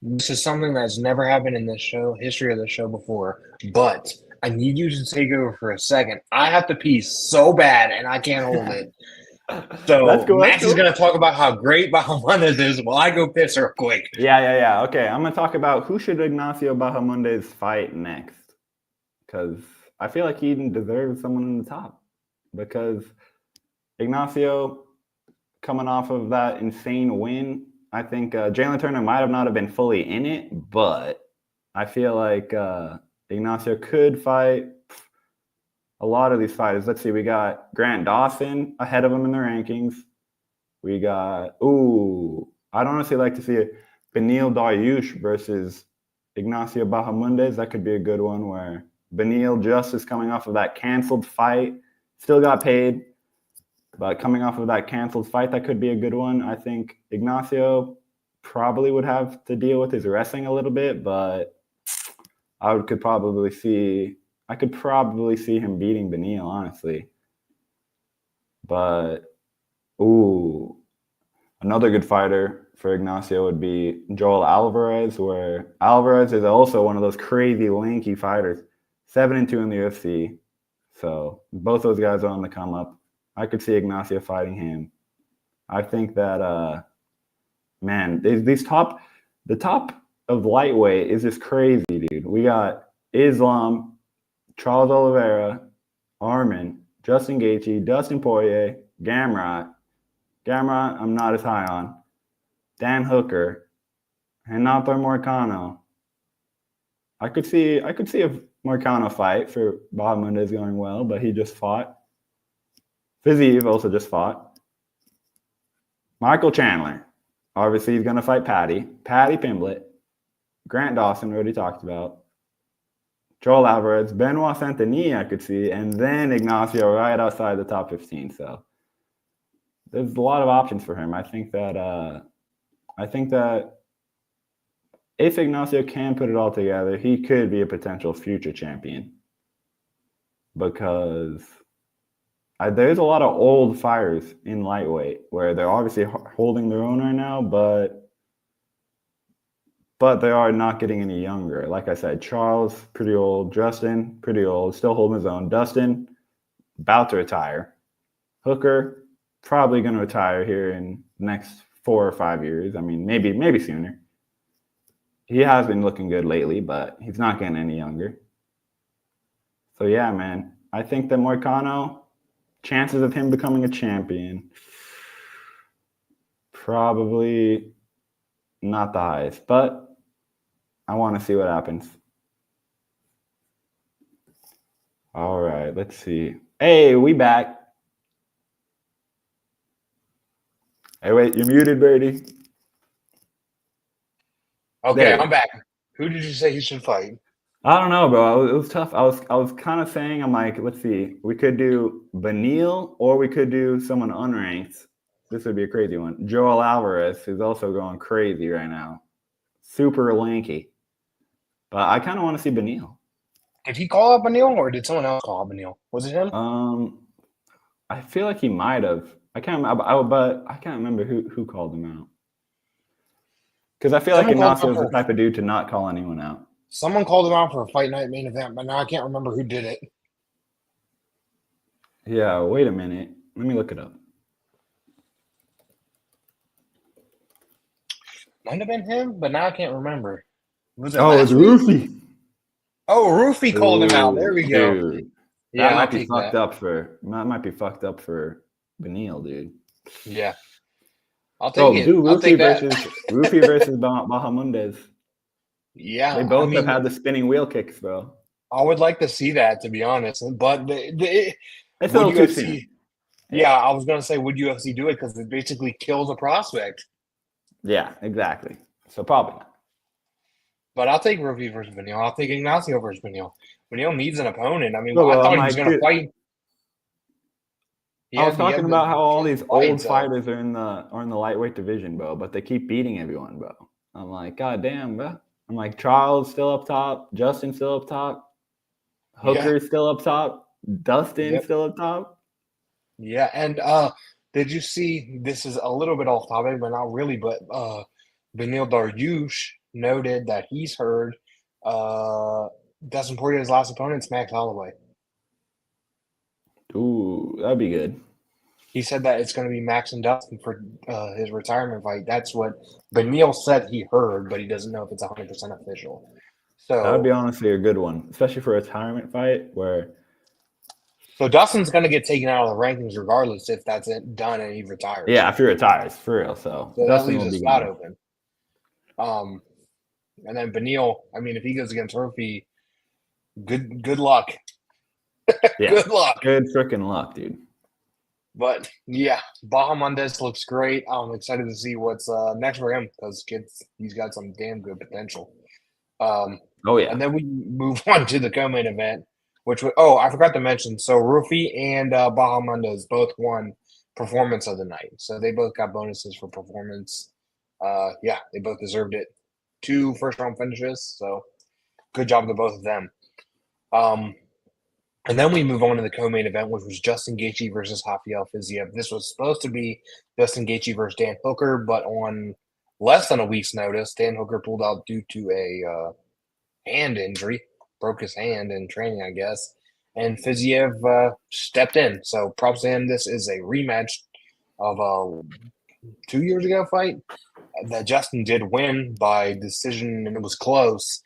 this is something that's never happened in this show history of the show before. But I need you to take over for a second. I have to pee so bad and I can't hold it. That's So cool. That's Max is cool. going to talk about how great Bahamondes is while I go piss real quick. Yeah. Okay, I'm gonna talk about who should Ignacio Bahamundes fight next, because I feel like he deserves someone in the top. Because Ignacio, coming off of that insane win, I think Jalen Turner might have not have been fully in it, but I feel like Ignacio could fight a lot of these fighters. Let's see, we got Grant Dawson ahead of him in the rankings. We got, I'd honestly like to see Benil Dariush versus Ignacio Bahamundes, that could be a good one where Beneil just is coming off of that canceled fight, still got paid, but coming off of that canceled fight, that could be a good one. I think Ignacio probably would have to deal with his wrestling a little bit, but I could probably see him beating Beneil, honestly. But another good fighter for Ignacio would be Joel Alvarez, where Alvarez is also one of those crazy lanky fighters. 7-2 in the UFC. So both those guys are on the come up. I could see Ignacio fighting him. I think that the top of lightweight is just crazy, dude. We got Islam, Charles Oliveira, Arman, Justin Gaethje, Dustin Poirier, Gamrot. Gamrot, I'm not as high on. Dan Hooker, Renato Moicano. I could see a Moicano fight for Bahamundes going well, but he just fought. Fiziev also just fought. Michael Chandler. Obviously, he's going to fight Paddy Pimblett. Grant Dawson, we already talked about. Joel Alvarez, Benoit Saint-Denis, I could see, and then Ignacio right outside the top 15. So there's a lot of options for him. I think that if Ignacio can put it all together, he could be a potential future champion. Because there's a lot of old fighters in lightweight where they're obviously holding their own right now, but they are not getting any younger. Like I said, Charles, pretty old. Justin, pretty old. Still holding his own. Dustin, about to retire. Hooker, probably going to retire here in the next 4 or 5 years. I mean, maybe sooner. He has been looking good lately, but he's not getting any younger. So, yeah, man. I think that Moicano, chances of him becoming a champion, probably not the highest. But I want to see what happens. All right, let's see. Hey, we back. Hey, wait, you're muted, Brady. Okay, I'm back. Who did you say he should fight? I don't know, bro. It was tough. I was kind of saying, I'm like, let's see. We could do Beneil or we could do someone unranked. This would be a crazy one. Joel Alvarez is also going crazy right now. Super lanky. But I kind of want to see Beneil. Did he call out Beneil or did someone else call out Beneil? Was it him? I feel like he might have. I can't remember who called him out. Because I feel like Ignacio is the type of dude to not call anyone out. Someone called him out for a fight night main event, but now I can't remember who did it. Yeah, wait a minute. Let me look it up. Might have been him, but now I can't remember. Was it Roofy. Oh, Roofy called him out. There we go. Dude. Yeah, that might be fucked up for Beneil, dude. Yeah. I'll take it. Dude, Roofy versus Bahamundes. Yeah. They both have had the spinning wheel kicks, bro. I would like to see that, to be honest. But it's a little too soon. Yeah, I was going to say, would UFC do it? Because it basically kills a prospect. Yeah, exactly. So probably not. But I'll take Roofy versus Beneil. I'll take Ignacio versus Beneil. Beneil needs an opponent. I mean, I thought he was going to fight. I was talking about how all these old fighters are in the lightweight division, bro, but they keep beating everyone, bro. I'm like, God damn, bro. I'm like, Charles still up top, Justin still up top, Hooker's still up top, Dustin still up top. Yeah, and did you see, this is a little bit off topic, but not really, but Beneil Dariush noted that he's heard Dustin Poirier's last opponent's Max Holloway. Ooh, that'd be good. He said that it's going to be Max and Dustin for his retirement fight. That's what Beneil said he heard, but he doesn't know if it's 100% official. So that would be honestly a good one, especially for a retirement fight where. So Dustin's going to get taken out of the rankings regardless if that's done and he retires. Yeah, if he retires, for real. So that leaves a spot open. And then Beneil, I mean, if he goes against Roofy, good luck. Yeah, good luck. Good freaking luck, dude. But yeah, Bahamundes looks great. I'm excited to see what's next for him because he's got some damn good potential. Oh yeah. And then we move on to the co-main event, which was, I forgot to mention. So Rufi and Bahamondes both won performance of the night. So they both got bonuses for performance. Yeah, they both deserved it. 2 first-round finishes. So good job to both of them. And then we move on to the co-main event, which was Justin Gaethje versus Rafael Fiziev. This was supposed to be Justin Gaethje versus Dan Hooker, but on less than a week's notice, Dan Hooker pulled out due to a hand injury, broke his hand in training, I guess. And Fiziev stepped in. So props to him. This is a rematch of a 2 years ago fight that Justin did win by decision, and it was close.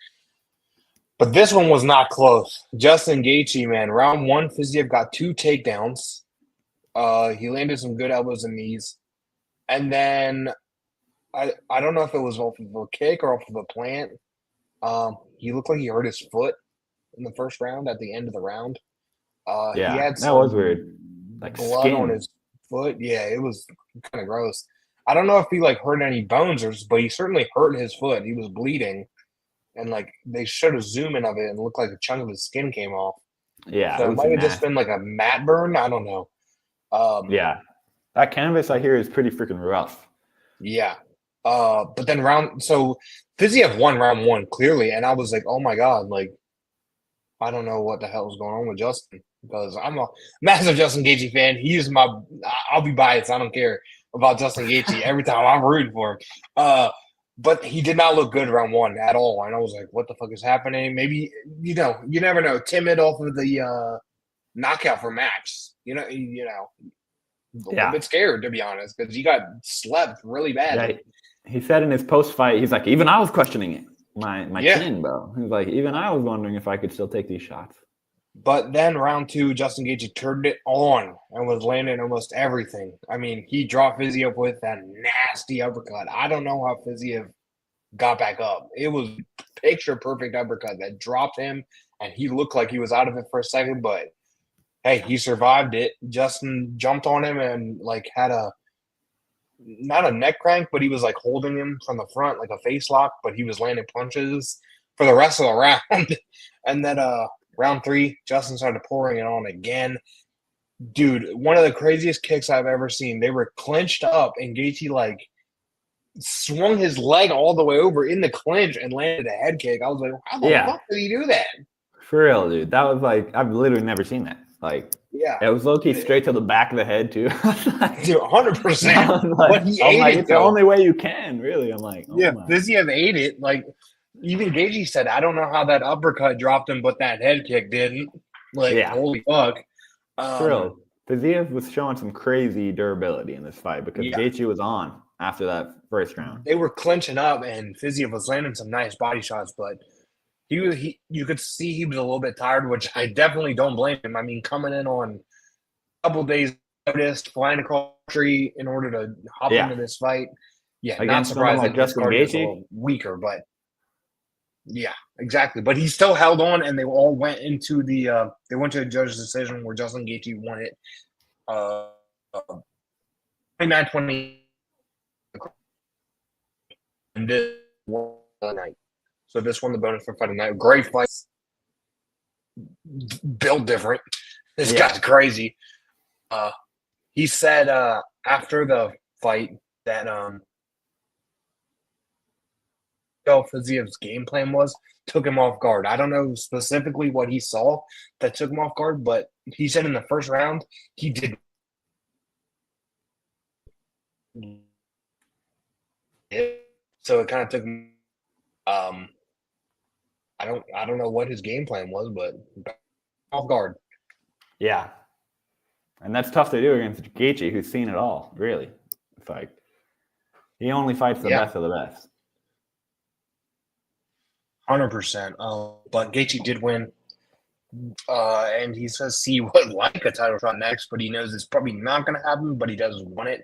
But this one was not close. Justin Gaethje, man, round 1, Fiziev got 2 takedowns. He landed some good elbows and knees. And then I don't know if it was off of a kick or off of a plant. He looked like he hurt his foot in the first round at the end of the round. He had that was weird. Like blood on his foot. Yeah, it was kind of gross. I don't know if he hurt any bones but he certainly hurt his foot. He was bleeding, and they showed a zoom in of it and it looked like a chunk of his skin came off. Yeah, So it might have just been like a mat burn. I don't know. Yeah, that canvas I hear is pretty freaking rough. Yeah. But then so Fiziev won round 1 clearly, and I was like, oh my god, I don't know what the hell is going on with Justin, because I'm a massive Justin Gaethje fan. I'll be biased. I don't care about Justin Gaethje. Every time I'm rooting for him. But he did not look good round 1 at all, and I was like, what the fuck is happening? Maybe you never know. Timid off of the knockout for Max. A little bit scared, to be honest, because he got slept really bad. Yeah, he said in his post fight, he's like, even I was questioning it. My chin, bro. He's like, even I was wondering if I could still take these shots. But then round 2, Justin Gaethje turned it on and was landing almost everything. I mean, he dropped Fiziev with that nasty uppercut. I don't know how Fiziev got back up. It was picture perfect uppercut that dropped him, and he looked like he was out of it for a second, but hey, he survived it. Justin jumped on him and had not a neck crank, but he was holding him from the front like a face lock, but he was landing punches for the rest of the round. And then round 3, Justin started pouring it on again. Dude, one of the craziest kicks I've ever seen. They were clinched up, and Gaethje swung his leg all the way over in the clinch and landed a head kick. I was like, how the fuck did he do that? For real, dude. That was I've literally never seen that. It was low-key straight to the back of the head, too. Dude, 100%. But he ate it, it's the only way you can, really. I'm like, yeah, Fiziev ate it. Even Gaethje said, I don't know how that uppercut dropped him, but that head kick didn't. Holy fuck. For real. Fiziev was showing some crazy durability in this fight because Gaethje was on after that first round. They were clinching up, and Fiziev was landing some nice body shots, but you could see he was a little bit tired, which I definitely don't blame him. I mean, coming in on a couple days notice, flying across the country in order to hop into this fight. Yeah, against not surprised that Justin Gaethje is a little weaker, but yeah, exactly. But he still held on, and they all went into they went to a judge's decision where Justin Gaethje won it 29-20 and this night. So this won the bonus for fight night. Great fight. Built different. This guy's crazy. He said after the fight that Fiziev's game plan took him off guard. I don't know specifically what he saw that took him off guard, but he said in the first round he did. So it kind of took him. I don't know what his game plan was, but off guard. Yeah. And that's tough to do against Gaethje, who's seen it all, really. It's he only fights the best of the best. 100%. But Gaethje did win. And he says he would like a title shot next, but he knows it's probably not going to happen, but he does want it.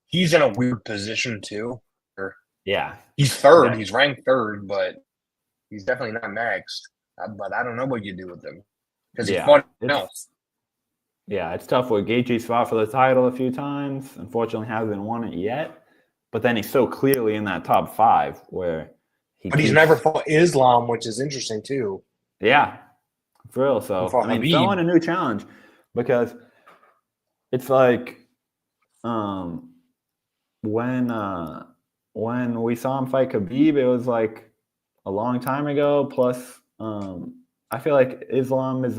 He's in a weird position, too. Yeah. He's third. He's ranked third, but he's definitely not next. But I don't know what you do with him because he fought else. Yeah, it's tough with Gaethje's fought for the title a few times. Unfortunately, hasn't won it yet. But then he's so clearly in that top 5 where But he's never fought Islam, which is interesting too. Yeah, for real. So I mean, throwing a new challenge because it's like when we saw him fight Khabib, it was like a long time ago. Plus, I feel like Islam is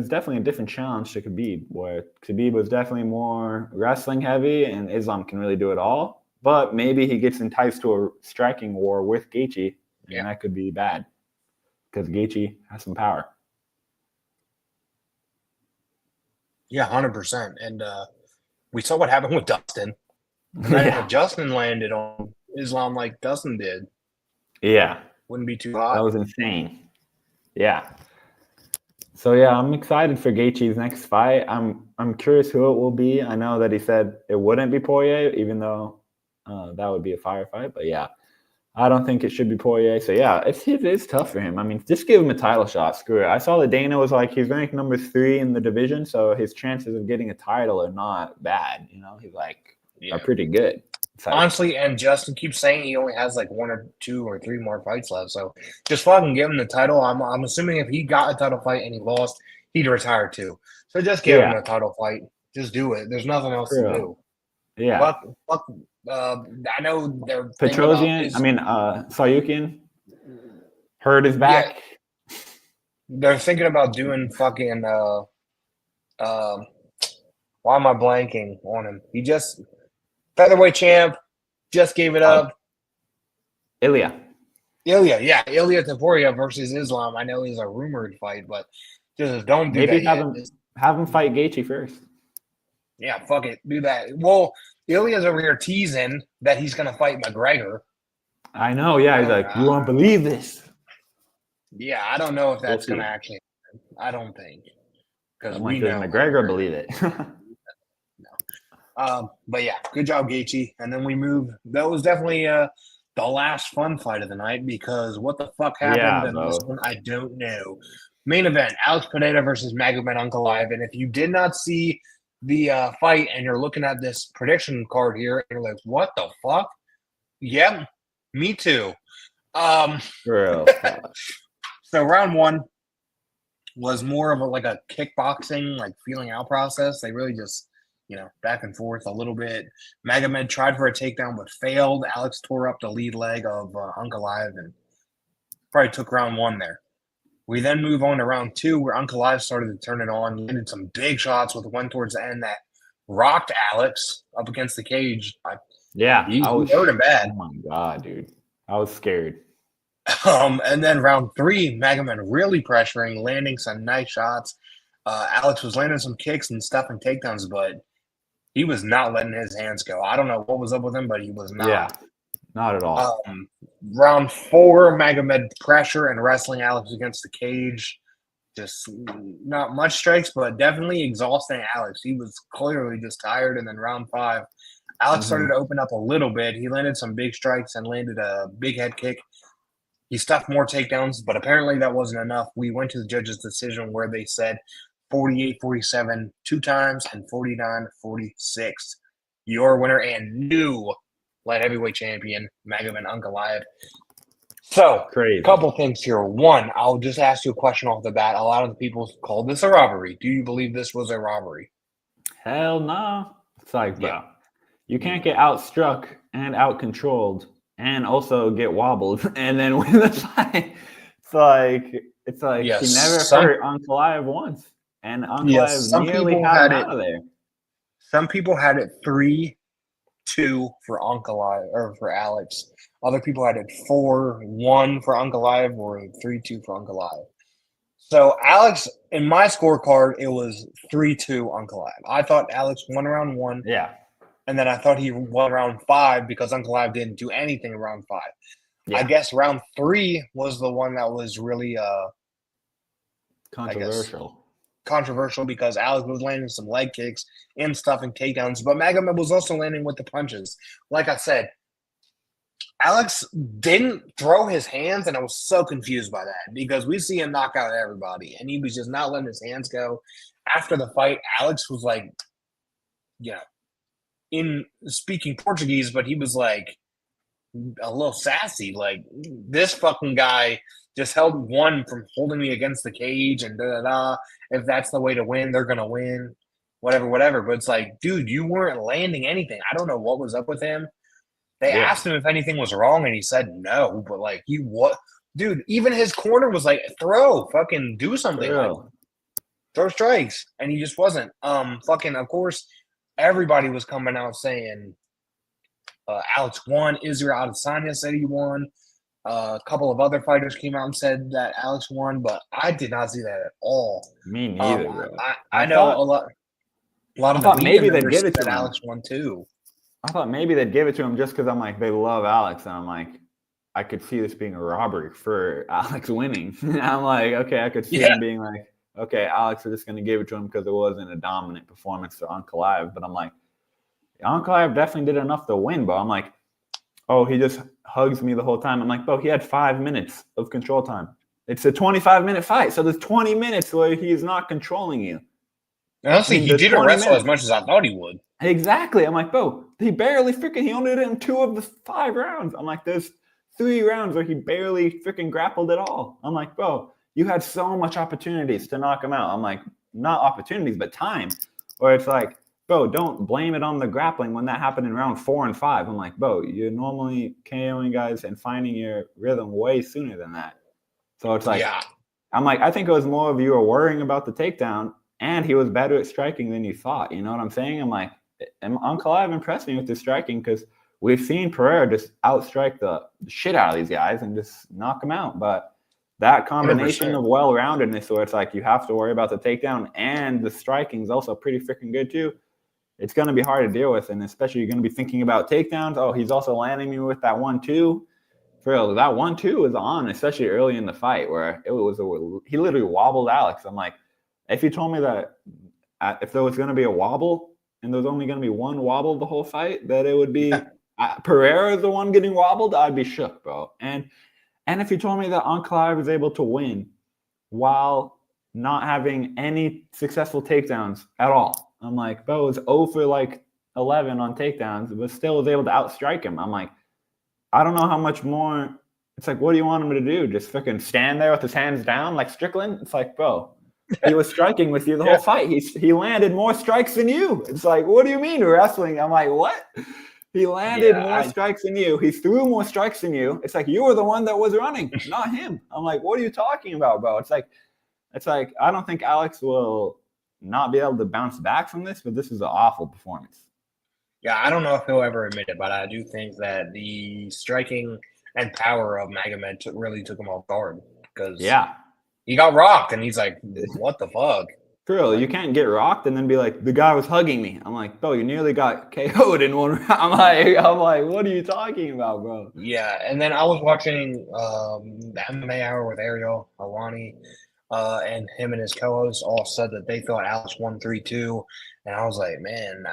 definitely a different challenge to Khabib, where Khabib was definitely more wrestling heavy, and Islam can really do it all. But maybe he gets enticed to a striking war with Gaethje, and that could be bad because Gaethje has some power. Yeah, 100%. And we saw what happened with Dustin. If Justin landed on Islam like Dustin did, wouldn't be too hot. That was insane. Yeah. So yeah, I'm excited for Gaethje's next fight. I'm curious who it will be. I know that he said it wouldn't be Poirier, even though that would be a firefight. But yeah, I don't think it should be Poirier. So yeah, it's tough for him. I mean, just give him a title shot. Screw it. I saw that Dana was like, he's ranked number 3 in the division, so his chances of getting a title are not bad. You know, he's like are pretty good. Honestly, and Justin keeps saying he only has like 1 or 2 or 3 more fights left. So just fucking give him the title. I'm assuming if he got a title fight and he lost, he'd retire too. So just give him a title fight. Just do it. There's nothing else to do. Yeah. Fuck. I know they're Petrosian. Sayukian hurt his back. Yeah. They're thinking about doing fucking. Why am I blanking on him? He just featherweight champ just gave it up. Ilya Taporia versus Islam. I know he's a rumored fight, but just don't do that. Maybe have him fight Gaethje first. Yeah, fuck it, do that. Well, Ilya's over here teasing that he's gonna fight McGregor. I know. Yeah, he's like, you won't believe this. Yeah, I don't know if that's gonna actually happen. I don't think because we know McGregor believe it. No. But yeah, good job, Gaethje. And then we move. That was definitely the last fun fight of the night because what the fuck happened in this one, I don't know. Main event: Alex Pineda versus Magomed Ankalaev. And if you did not see the fight and you're looking at this prediction card here, and you're like, "What the fuck?" Yep, me too. Real. So round 1 was more of a kickboxing, like feeling out process. They really just, back and forth a little bit. Magomed tried for a takedown but failed. Alex tore up the lead leg of Ankalaev and probably took round 1 there. We then move on to round 2 where Ankalaev started to turn it on, landed some big shots with one towards the end that rocked Alex up against the cage. He hurt him bad. Oh my God, dude. I was scared. And then round 3, Magomed really pressuring, landing some nice shots. Alex was landing some kicks and stuff and takedowns, but he was not letting his hands go. I don't know what was up with him, but he was not. Yeah, not at all. Round 4, Magomed pressure and wrestling Alex against the cage. Just not much strikes, but definitely exhausting Alex. He was clearly just tired. And then round 5, Alex started to open up a little bit. He landed some big strikes and landed a big head kick. He stuffed more takedowns, but apparently that wasn't enough. We went to the judges' decision where they said 48-47 2 times and 49-46. Your winner and new light heavyweight champion, Magomed Ankalaev. So, a couple things here. 1, I'll just ask you a question off the bat. A lot of the people called this a robbery. Do you believe this was a robbery? Hell no. It's like, bro, you can't get outstruck and out-controlled and also get wobbled and then win the fight. It's like he never hurt Ankalaev once. And Ankalaev nearly had it out of there. Some people had it 3-2 for Ankalaev or for Alex. Other people had it 4-1 for Ankalaev or 3-2 for Ankalaev. So Alex, in my scorecard, it was 3-2 Ankalaev. I thought Alex won round 1. Yeah. And then I thought he won round 5 because Ankalaev didn't do anything in round 5. Yeah. I guess round 3 was the one that was really controversial because Alex was landing some leg kicks and stuffing takedowns, but Magomed was also landing with the punches. Like I said, Alex didn't throw his hands, and I was so confused by that because we see him knock out everybody, and he was just not letting his hands go. After the fight, Alex was like, in speaking Portuguese, but he was like, a little sassy. Like, this fucking guy just held one from holding me against the cage and da-da-da. If that's the way to win, they're going to win. Whatever. But it's like, dude, you weren't landing anything. I don't know what was up with him. They Yeah. asked him if anything was wrong, and he said no. But, like, dude, even his corner was like, fucking do something. Like, throw strikes. And he just wasn't. Fucking, of course, everybody was coming out saying Alex won. Israel Adesanya said he won. A couple of other fighters came out and said that Alex won, but I did not see that at all. Me neither, bro. I know a lot of the media maybe they'd members give it said to him. Alex won too. I thought maybe they'd give it to him just because I'm like, they love Alex. And I'm like, I could see this being a robbery for Alex winning. I'm like, okay, I could see him being like, okay, Alex is just going to give it to him because it wasn't a dominant performance to Ankalaev. But I'm like, Ankalaev definitely did enough to win, but I'm like, oh, he just hugs me the whole time. I'm like, bro, he had 5 minutes of control time. It's a 25-minute fight. So there's 20 minutes where he's not controlling you. Honestly, he didn't wrestle as much as I thought he would. Exactly. I'm like, bro, he only did in 2 of the 5 rounds. I'm like, there's 3 rounds where he barely freaking grappled at all. I'm like, bro, you had so much opportunities to knock him out. I'm like, not opportunities, but time. Or it's like, bro, don't blame it on the grappling when that happened in round 4 and 5. I'm like, bro, you're normally KOing guys and finding your rhythm way sooner than that. So it's like, I'm like, I think it was more of you were worrying about the takedown, and he was better at striking than you thought. You know what I'm saying? I'm like, Ankalaev impressed me with his striking because we've seen Pereira just outstrike the shit out of these guys and just knock them out. But that combination 100%. of well-roundedness where it's like you have to worry about the takedown and the striking is also pretty freaking good too. It's going to be hard to deal with, and especially you're going to be thinking about takedowns. Oh, he's also landing me with that 1-2. For real, that 1-2 was on, especially early in the fight where he literally wobbled Alex. I'm like, if you told me that if there was going to be a wobble and there was only going to be one wobble the whole fight, that it would be Pereira the one getting wobbled, I'd be shook, bro. And if you told me that Ankalaev was able to win while not having any successful takedowns at all, I'm like, bro, it was 0 for like 11 on takedowns, but still was able to outstrike him. I'm like, I don't know how much more. It's like, what do you want him to do? Just freaking stand there with his hands down like Strickland? It's like, bro, he was striking with you the whole fight. He landed more strikes than you. It's like, what do you mean wrestling? I'm like, what? He landed more strikes than you. He threw more strikes than you. It's like you were the one that was running, not him. I'm like, what are you talking about, bro? It's like I don't think Alex will not be able to bounce back from this, but this is an awful performance. Yeah, I don't know if he'll ever admit it, but I do think that the striking and power of Magomed really took him off guard because he got rocked, and he's like, what the fuck? True, you can't get rocked and then be like, the guy was hugging me. I'm like, bro, you nearly got KO'd in 1 round. I'm like, what are you talking about, bro? Yeah, and then I was watching the MMA Hour with Ariel Hawani, and him and his co-host all said that they thought Alex won 3-2, and I was like, man,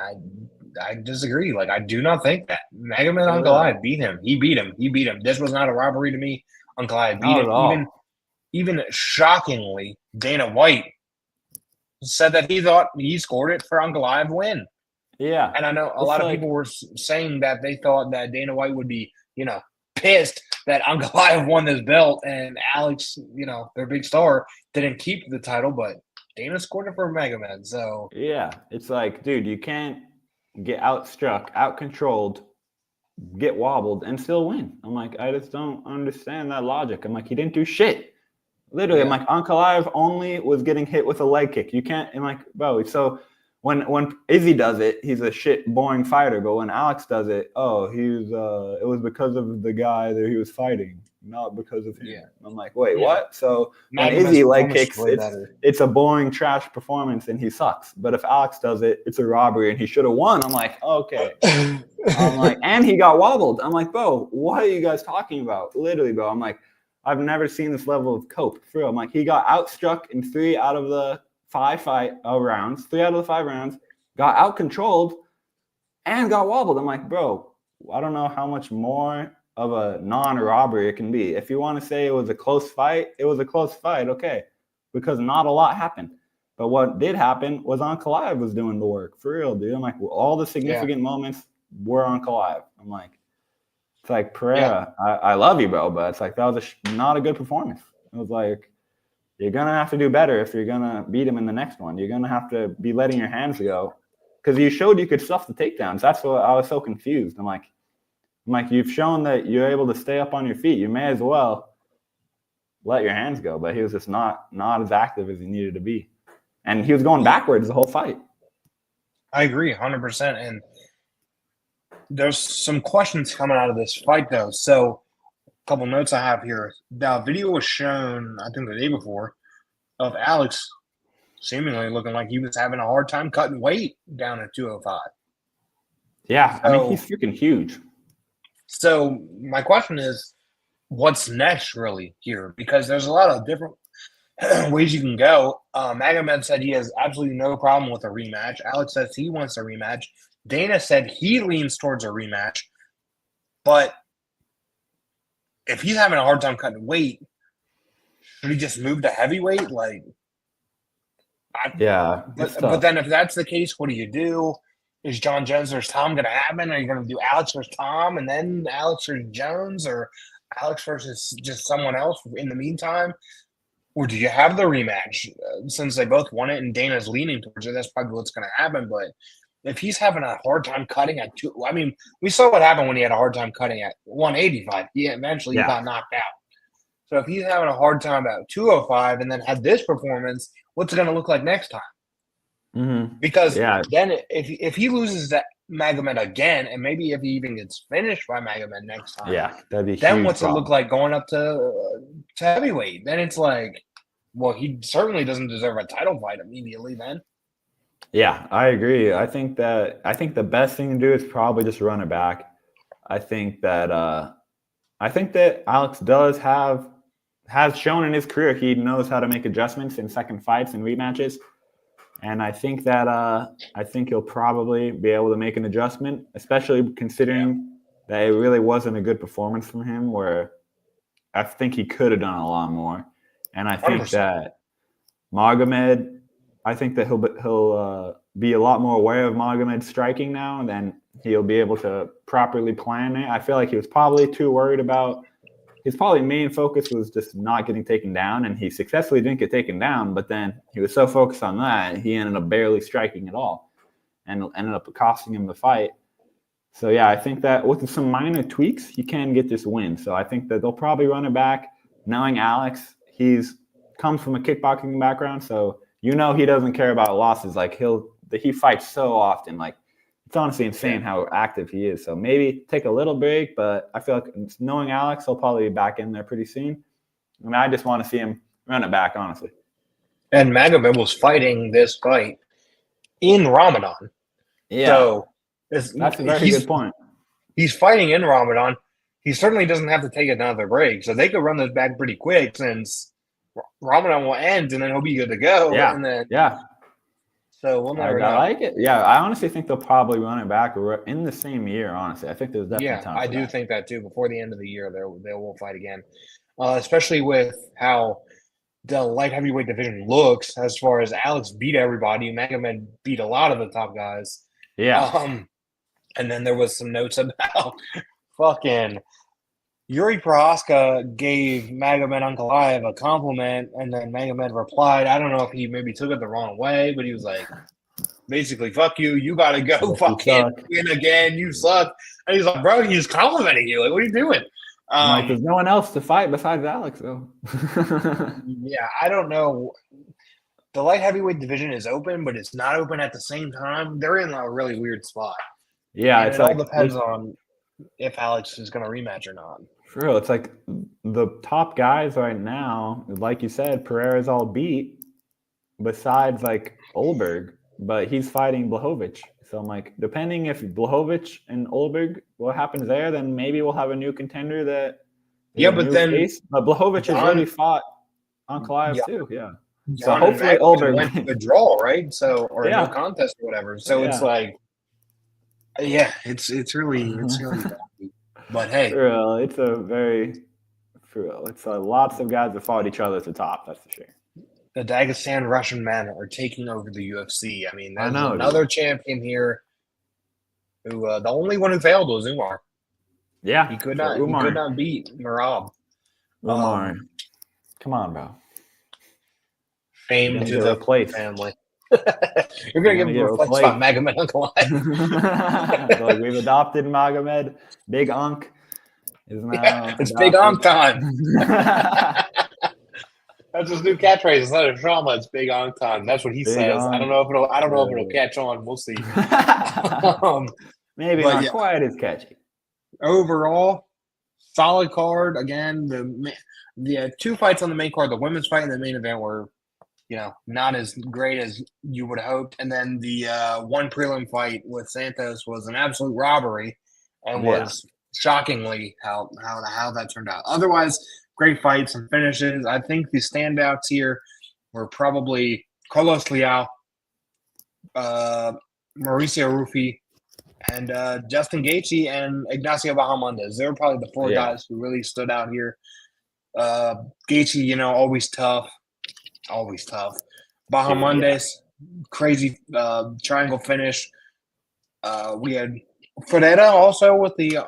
I disagree. Like, I do not think that. Magomed Ankalaev beat him. He beat him. This was not a robbery to me. Ankalaev beat him. Even shockingly, Dana White said that he thought he scored it for Ankalaev win. Yeah. And I know a lot of people were saying that they thought that Dana White would be, pissed that Ankalaev won this belt and Alex, their big star, didn't keep the title, but Dana scored it for Magomed. So yeah, it's like, dude, you can't get outstruck, out-controlled, get wobbled, and still win. I'm like, I just don't understand that logic. I'm like, he didn't do shit. Literally, I'm like, Ankalaev only was getting hit with a leg kick. You can't, I'm like, bro, so when Izzy does it, he's a shit boring fighter. But when Alex does it, it was because of the guy that he was fighting, not because of him. Yeah. I'm like, wait, what? So when Izzy leg kicks, it's a boring trash performance and he sucks. But if Alex does it, it's a robbery and he should have won. I'm like, okay. I'm like, and he got wobbled. I'm like, bro, what are you guys talking about? Literally, bro. I'm like, I've never seen this level of cope. For real. I'm like, he got outstruck in 3 out of the 5 rounds, 3 out of the 5 rounds, got out-controlled, and got wobbled. I'm like, bro, I don't know how much more of a non-robbery it can be. If you want to say it was a close fight, it was a close fight, okay, because not a lot happened. But what did happen was Ankalaev was doing the work. For real, dude. I'm like, all the significant moments were Ankalaev. I'm like, It's like, Pereira, I love you, bro, but it's like that was not a good performance. It was like, you're going to have to do better if you're going to beat him in the next one. You're going to have to be letting your hands go. Because you showed you could stuff the takedowns. That's what I was so confused. I'm like, you've shown that you're able to stay up on your feet. You may as well let your hands go. But he was just not as active as he needed to be. And he was going backwards the whole fight. I agree 100%. And there's some questions coming out of this fight, though. So a couple notes I have here. The video was shown, I think, the day before of Alex seemingly looking like he was having a hard time cutting weight down at 205. Yeah, I mean, he's freaking huge. So my question is, what's next really here? Because there's a lot of different ways you can go. Magomed said he has absolutely no problem with a rematch. Alex says he wants a rematch. Dana said he leans towards a rematch. But if he's having a hard time cutting weight, should he just move to heavyweight? Like, but then if that's the case, what do you do? Is John Jones versus Tom going to happen? Are you going to do Alex versus Tom and then Alex versus Jones, or Alex versus just someone else in the meantime? Or do you have the rematch since they both won it and Dana's leaning towards it? That's probably what's going to happen. But if he's having a hard time cutting at I mean, we saw what happened when he had a hard time cutting at 185. He eventually got knocked out. So if he's having a hard time at 205 and then had this performance, what's it going to look like next time? Mm-hmm. Because then if he loses that Magomed again, and maybe if he even gets finished by Magomed next time, that'd be then what's it look like going up to heavyweight? Then it's like, well, he certainly doesn't deserve a title fight immediately then. Yeah, I agree. I think the best thing to do is probably just run it back. I think that Alex has shown in his career he knows how to make adjustments in second fights and rematches. And I think he'll probably be able to make an adjustment, especially considering that it really wasn't a good performance from him, where I think he could have done a lot more. And I think 100%. That Magomed, I think that he'll be a lot more aware of Magomed's striking now, and then he'll be able to properly plan it. I feel like he was probably too worried about his probably main focus was just not getting taken down, and he successfully didn't get taken down, but then he was so focused on that, he ended up barely striking at all and ended up costing him the fight. So, yeah, I think that with some minor tweaks, he can get this win. So I think that they'll probably run it back. Knowing Alex, comes from a kickboxing background, so he doesn't care about losses. Like, he fights so often, like, it's honestly insane how active he is. So maybe take a little break, but I feel like knowing Alex, he'll probably be back in there pretty soon. And I just want to see him run it back, honestly. And Magomed was fighting this fight in Ramadan. Yeah. So that's a very good point. He's fighting in Ramadan. He certainly doesn't have to take another break. So they could run this back pretty quick since Ramadan will end and then he'll be good to go. Yeah. And then, So we'll never know. I like it. Yeah, I honestly think they'll probably run it back in the same year, honestly. I think there's definitely time. I do think that too. Before the end of the year, they will fight again. Especially with how the light heavyweight division looks as far as Alex beat everybody. Magomed beat a lot of the top guys. Yeah. And then there was some notes about fucking Yuri Prohaska gave Magomed Ankalaev a compliment, and then Magomed replied. I don't know if he maybe took it the wrong way, but he was like, basically, fuck you. You got to go fucking win again. You suck. And he's like, bro, he's complimenting you. Like, what are you doing? There's no one else to fight besides Alex, though. Yeah, I don't know. The light heavyweight division is open, but it's not open at the same time. They're in a really weird spot. Yeah, and it all depends on if Alex is going to rematch or not. For real, it's like the top guys right now, like you said, Pereira's all beat besides like Olberg, but he's fighting Blachowicz. So I'm like, depending if Blachowicz and Olberg, what happens there, then maybe we'll have a new contender that but then but Blachowicz has already fought Ankalaev too. Yeah. So hopefully Olberg went the draw, right? So no contest or whatever. So it's like it's really bad. But hey, for real, it's lots of guys that fought each other at the top. That's for sure. The Dagestan Russian men are taking over the UFC. I mean, there's another champion here who the only one who failed was Umar. Yeah. He could So not. He could not beat Merab. Umar. Come on, bro. Fame You're to gonna get the replaced. family. You're gonna get replaced by Magomed Ankalaev. Like, we've adopted Magomed. Big Unk is now It's adopted. Big Unk time. That's his new catchphrase. It's not a drama. It's Big Unk time. That's what he Big says. Unk. I don't know if it'll catch on. We'll see. Maybe but not yeah. quite as catchy. Overall, solid card. Again, the two fights on the main card, the women's fight and the main event, were not as great as you would have hoped. And then the one prelim fight with Santos was an absolute robbery, and was shockingly how that turned out. Otherwise, great fights and finishes. I think the standouts here were probably Carlos Leal, Mauricio Rufy, and Justin Gaethje and Ignacio Bahamondes. They were probably the four guys who really stood out here. Gaethje, always tough. Always tough. Bahamondes, crazy triangle finish. We had Ferreira also with the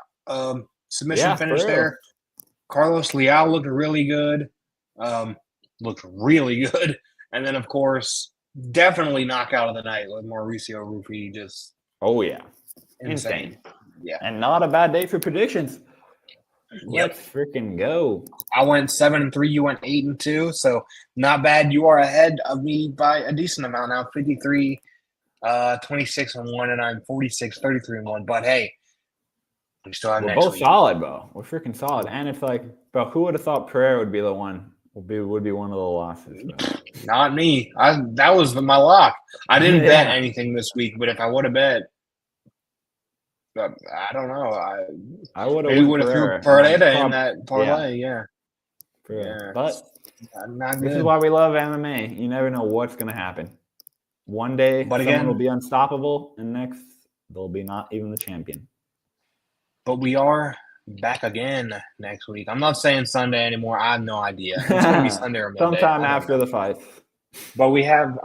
submission finish there. Carlos Leal looked really good. And then, of course, definitely knockout of the night with Mauricio Rufy. Just insane. Yeah, and not a bad day for predictions. Let's freaking go. I went 7-3. You went 8-2. So not bad. You are ahead of me by a decent amount now. 53, 26-1, and I'm 46, 33-1. But hey, we still have. We're both solid, bro. We're freaking solid. And it's like, bro, who would have thought Pereira would be the one? Would be one of the losses. Bro. Not me. That was my lock. I didn't bet anything this week, but if I would have bet, I don't know. I would have threw Pereira in that parlay. Yeah. But this is why we love MMA. You never know what's going to happen. One day, someone will be unstoppable, and next, they'll be not even the champion. But we are back again next week. I'm not saying Sunday anymore. I have no idea. It's going to be Sunday or Monday. Sometime after the fight. But we have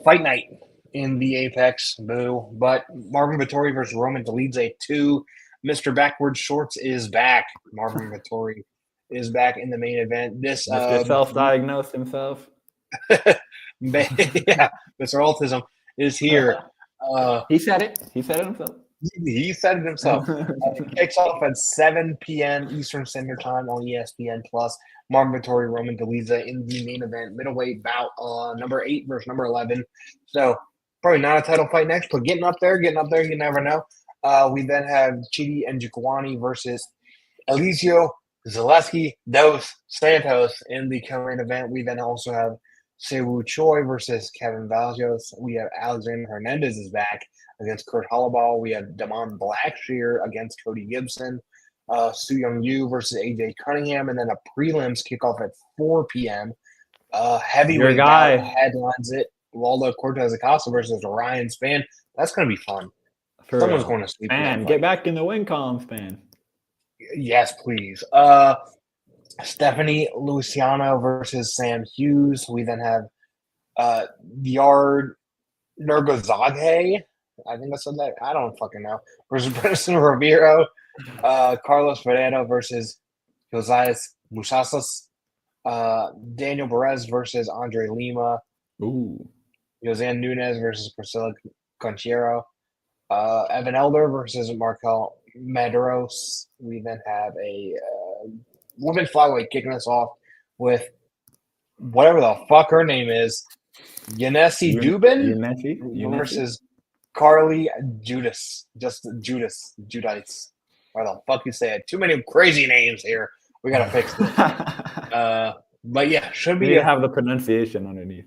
fight night in the Apex, boo. But Marvin Vettori versus Roman Dolidze 2. Mr. Backwards Shorts is back. Marvin Vettori is back in the main event. This Mr. Self-diagnosed himself. Yeah, Mr. Autism is here. He said it. He said it himself. He said it himself. It kicks off at 7 p.m. Eastern Standard Time on ESPN Plus. Marvin Vettori, Roman Dolidze in the main event, middleweight bout, number 8 versus number 11. So probably not a title fight next, but getting up there, you never know. We then have Chidi Njokuani versus Eliseo Zaleski dos Santos in the co-main event. We then also have Sewu Choi versus Kevin Vazquez. We have Alexander Hernandez is back against Kurt Holloway. We have Damon Blackshear against Cody Gibson. Su Young Yu versus AJ Cunningham, and then a prelims kickoff at 4 p.m. Heavyweight bout headlines it. Waldo Cortez Acosta versus Ryan Spann. That's going to be fun. Someone's going to sleep. Spann, get back in the win column, Spann. Yes, please. Stephanie Luciano versus Sam Hughes. We then have Yard Nurgozadeh. I think I said that. I don't fucking know. Versus Brendan Romero. Carlos Ferreira versus Josias Musasas. Daniel Perez versus Andre Lima. Ooh. Josanne Nunez versus Priscilla Conchero. Evan Elder versus Markel Medeiros. We then have a women's flyweight kicking us off with whatever the fuck her name is. Yanesi Dubin versus Carly Judas. Just Judites. Why the fuck you say it? Too many crazy names here. We gotta fix this. But yeah, should be. You have the pronunciation underneath.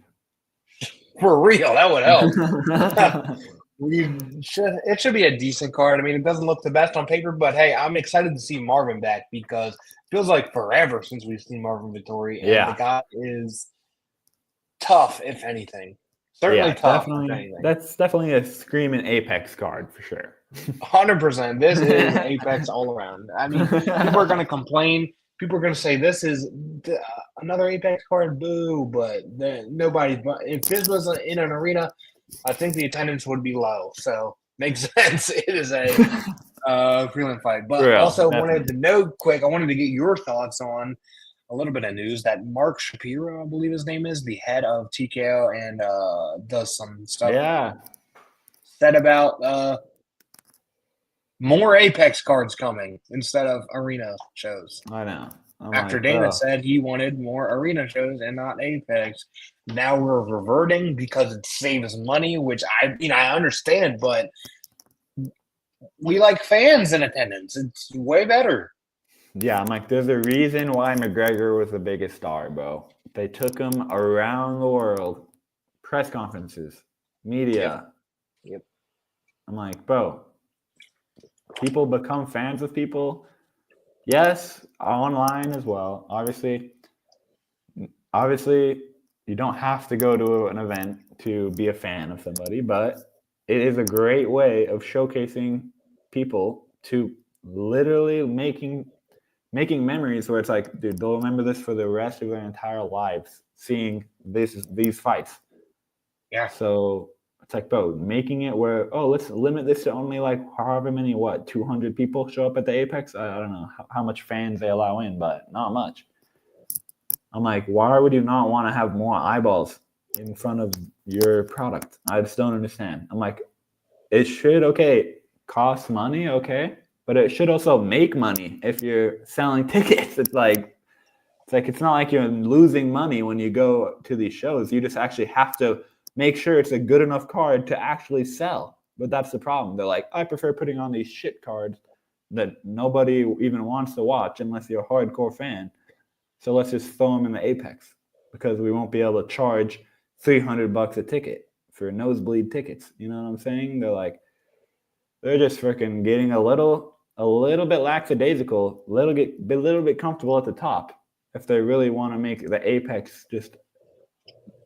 For real, that would help. It should be a decent card. I mean, it doesn't look the best on paper, but hey, I'm excited to see Marvin back because it feels like forever since we've seen Marvin Vettori. And the guy is tough, if anything. Certainly tough. Definitely, that's definitely a screaming Apex card for sure. 100%. This is Apex all around. I mean, people are going to complain. People are going to say this is another Apex card, boo. But nobody. If this was in an arena, I think the attendance would be low. So makes sense. It is a prelim fight. But For real, also definitely. wanted to know quick, I wanted to get your thoughts on a little bit of news that Mark Shapiro, I believe his name is, the head of TKO and does some stuff, Yeah, said about more Apex cards coming instead of arena shows. I know. I'm After like, Dana bro. said he wanted more arena shows and not Apex. Now we're reverting because it saves money, which I understand, but we like fans in attendance. It's way better. Yeah, I'm like, there's a reason why McGregor was the biggest star, bro. They took him around the world, press conferences, media. Yep. I'm like, bro, people become fans of people. Yes, online as well. Obviously, you don't have to go to an event to be a fan of somebody, but it is a great way of showcasing people to literally making memories where it's like, dude, they'll remember this for the rest of their entire lives, seeing these fights. Yeah. So it's like, bro, making it where, oh, let's limit this to only like however many, 200 people show up at the Apex. I don't know how much fans they allow in, but not much. I'm like, why would you not want to have more eyeballs in front of your product? I just don't understand. I'm like, it should, cost money, but it should also make money if you're selling tickets. It's not like you're losing money when you go to these shows. You just actually have to make sure it's a good enough card to actually sell. But that's the problem. They're like, I prefer putting on these shit cards that nobody even wants to watch unless you're a hardcore fan. So let's just throw them in the Apex because we won't be able to charge $300 a ticket for nosebleed tickets. You know what I'm saying? They're just freaking getting a little bit lackadaisical, a little bit comfortable at the top if they really want to make the Apex just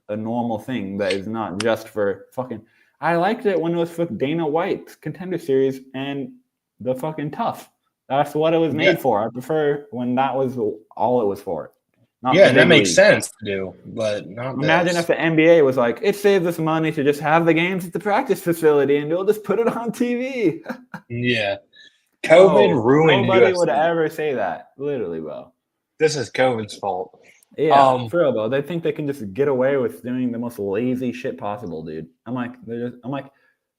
a normal thing that is not just for fucking. I liked it when it was for Dana White's Contender Series and the fucking Tough. That's what it was made for. I prefer when that was all it was for. Not the and that big makes league. sense to do, but not Imagine if the NBA was like, it saves us money to just have the games at the practice facility and we'll just put it on TV. Yeah. COVID ruined Nobody UFC. would ever say that. Literally, bro. This is COVID's fault. Yeah, for real, bro. They think they can just get away with doing the most lazy shit possible, dude. I'm like,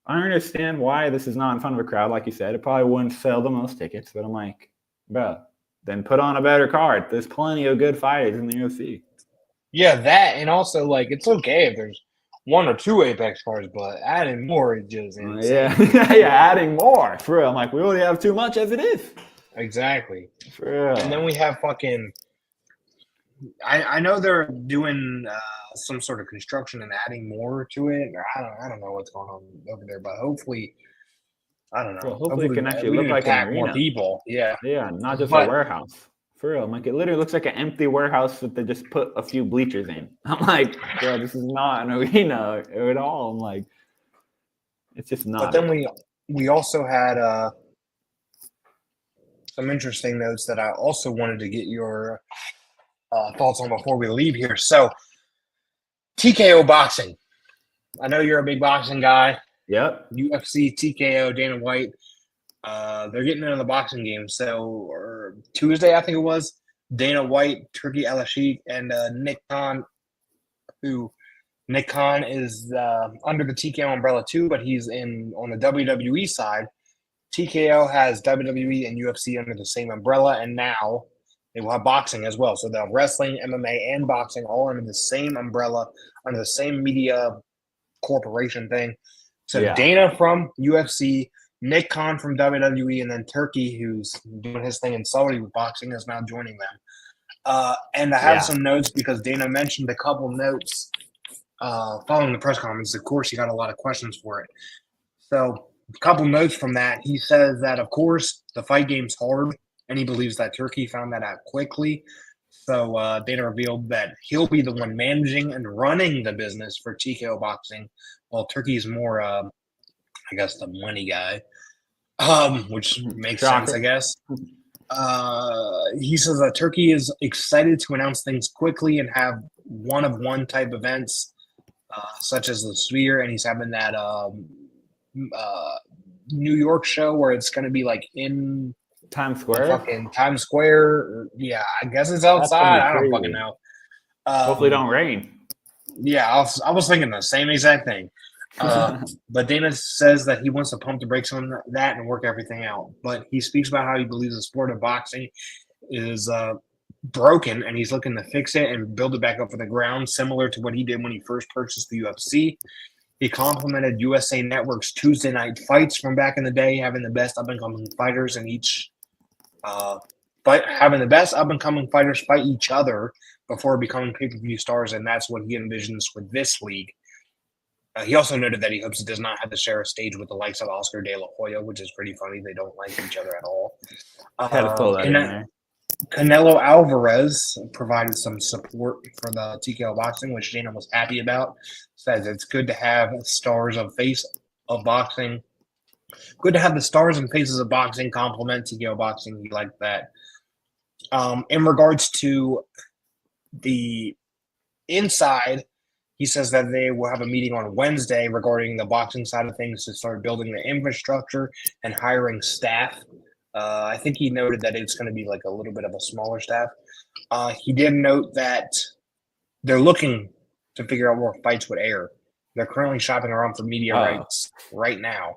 I understand why this is not in front of a crowd, like you said. It probably wouldn't sell the most tickets, but I'm like, bro, then put on a better card. There's plenty of good fighters in the UFC. Yeah, that, and also, like, it's okay if there's one or two Apex cards, but adding more is just insane. Yeah, adding more. For real. I'm like, we already have too much as it is. Exactly. For real. And then we have fucking I know they're doing some sort of construction and adding more to it. I don't know what's going on over there, but hopefully, I don't know. Well, hopefully it can actually look like an arena. More people, yeah, not just a warehouse. For real, I'm like, it literally looks like an empty warehouse that they just put a few bleachers in. I'm like, bro, this is not an arena at all. I'm like, it's just not. But then we also had some interesting notes that I also wanted to get your thoughts on before we leave here. So, TKO boxing. I know you're a big boxing guy. Yep. UFC, TKO, Dana White. They're getting into the boxing game. So, or Tuesday, I think it was, Dana White, Turkey Al-Sheikh, and Nick Khan, Nick Khan is under the TKO umbrella too, but he's on the WWE side. TKO has WWE and UFC under the same umbrella, and now they will have boxing as well. So they'll have wrestling, MMA, and boxing all under the same umbrella, under the same media corporation thing. So Dana from UFC, Nick Khan from WWE, and then Turkey, who's doing his thing in Saudi with boxing, is now joining them. And I have some notes because Dana mentioned a couple notes following the press conference. Of course, he got a lot of questions for it. So a couple notes from that. He says that, of course, the fight game's hard, and he believes that Turkey found that out quickly. So Dana revealed that he'll be the one managing and running the business for TKO Boxing, while Turkey's more, I guess, the money guy, which makes sense, I guess. He says that Turkey is excited to announce things quickly and have one-of-one type events, such as the Sphere, and he's having that New York show where it's going to be like in Times the Square. fucking Times Square. Yeah, I guess it's That's gonna outside. be I don't crazy. fucking know. Hopefully, don't rain. Yeah, I was thinking the same exact thing. But Dana says that he wants to pump the brakes on that and work everything out. But he speaks about how he believes the sport of boxing is broken and he's looking to fix it and build it back up from the ground, similar to what he did when he first purchased the UFC. He complimented USA Network's Tuesday night fights from back in the day, having the best up and coming fighters in each having the best up and coming fighters fight each other before becoming pay per view stars, and that's what he envisions with this league. He also noted that he hopes it does not have to share a stage with the likes of Oscar De La Hoya, which is pretty funny. They don't like each other at all. Had to throw that in there. Canelo Alvarez provided some support for the TKO boxing, which Dana was happy about. Says it's good to have stars of face of boxing. Good to have the stars and faces of boxing complement TKO boxing. He liked that. In regards to the inside, he says that they will have a meeting on Wednesday regarding the boxing side of things to start building the infrastructure and hiring staff. I think he noted that it's going to be like a little bit of a smaller staff. He did note that they're looking to figure out where fights would air. They're currently shopping around for media rights right now.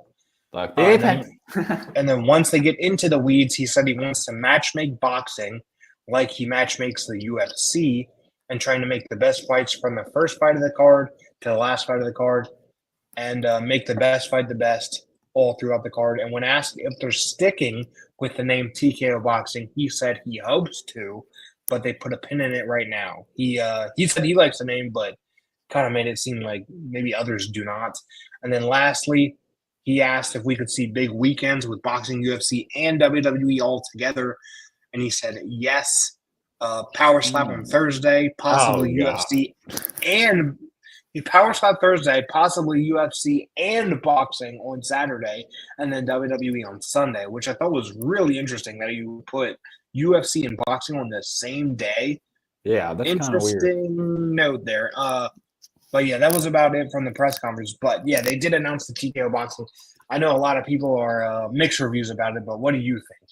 And then once they get into the weeds, he said he wants to matchmake boxing like he matchmakes the UFC and trying to make the best fights from the first fight of the card to the last fight of the card and make the best fight the best all throughout the card. And when asked if they're sticking with the name TKO Boxing, he said he hopes to, but they put a pin in it right now. He said he likes the name, but kind of made it seem like maybe others do not. And then lastly, he asked if we could see big weekends with boxing, UFC, and WWE all together. And he said yes. Power Slap on Thursday, possibly UFC and Power Slap Thursday, possibly UFC and boxing on Saturday, and then WWE on Sunday, which I thought was really interesting that you put UFC and boxing on the same day. Yeah, that's kind of weird. Interesting note there. But yeah, that was about it from the press conference. But yeah, they did announce the TKO boxing. I know a lot of people are mixed reviews about it, but what do you think?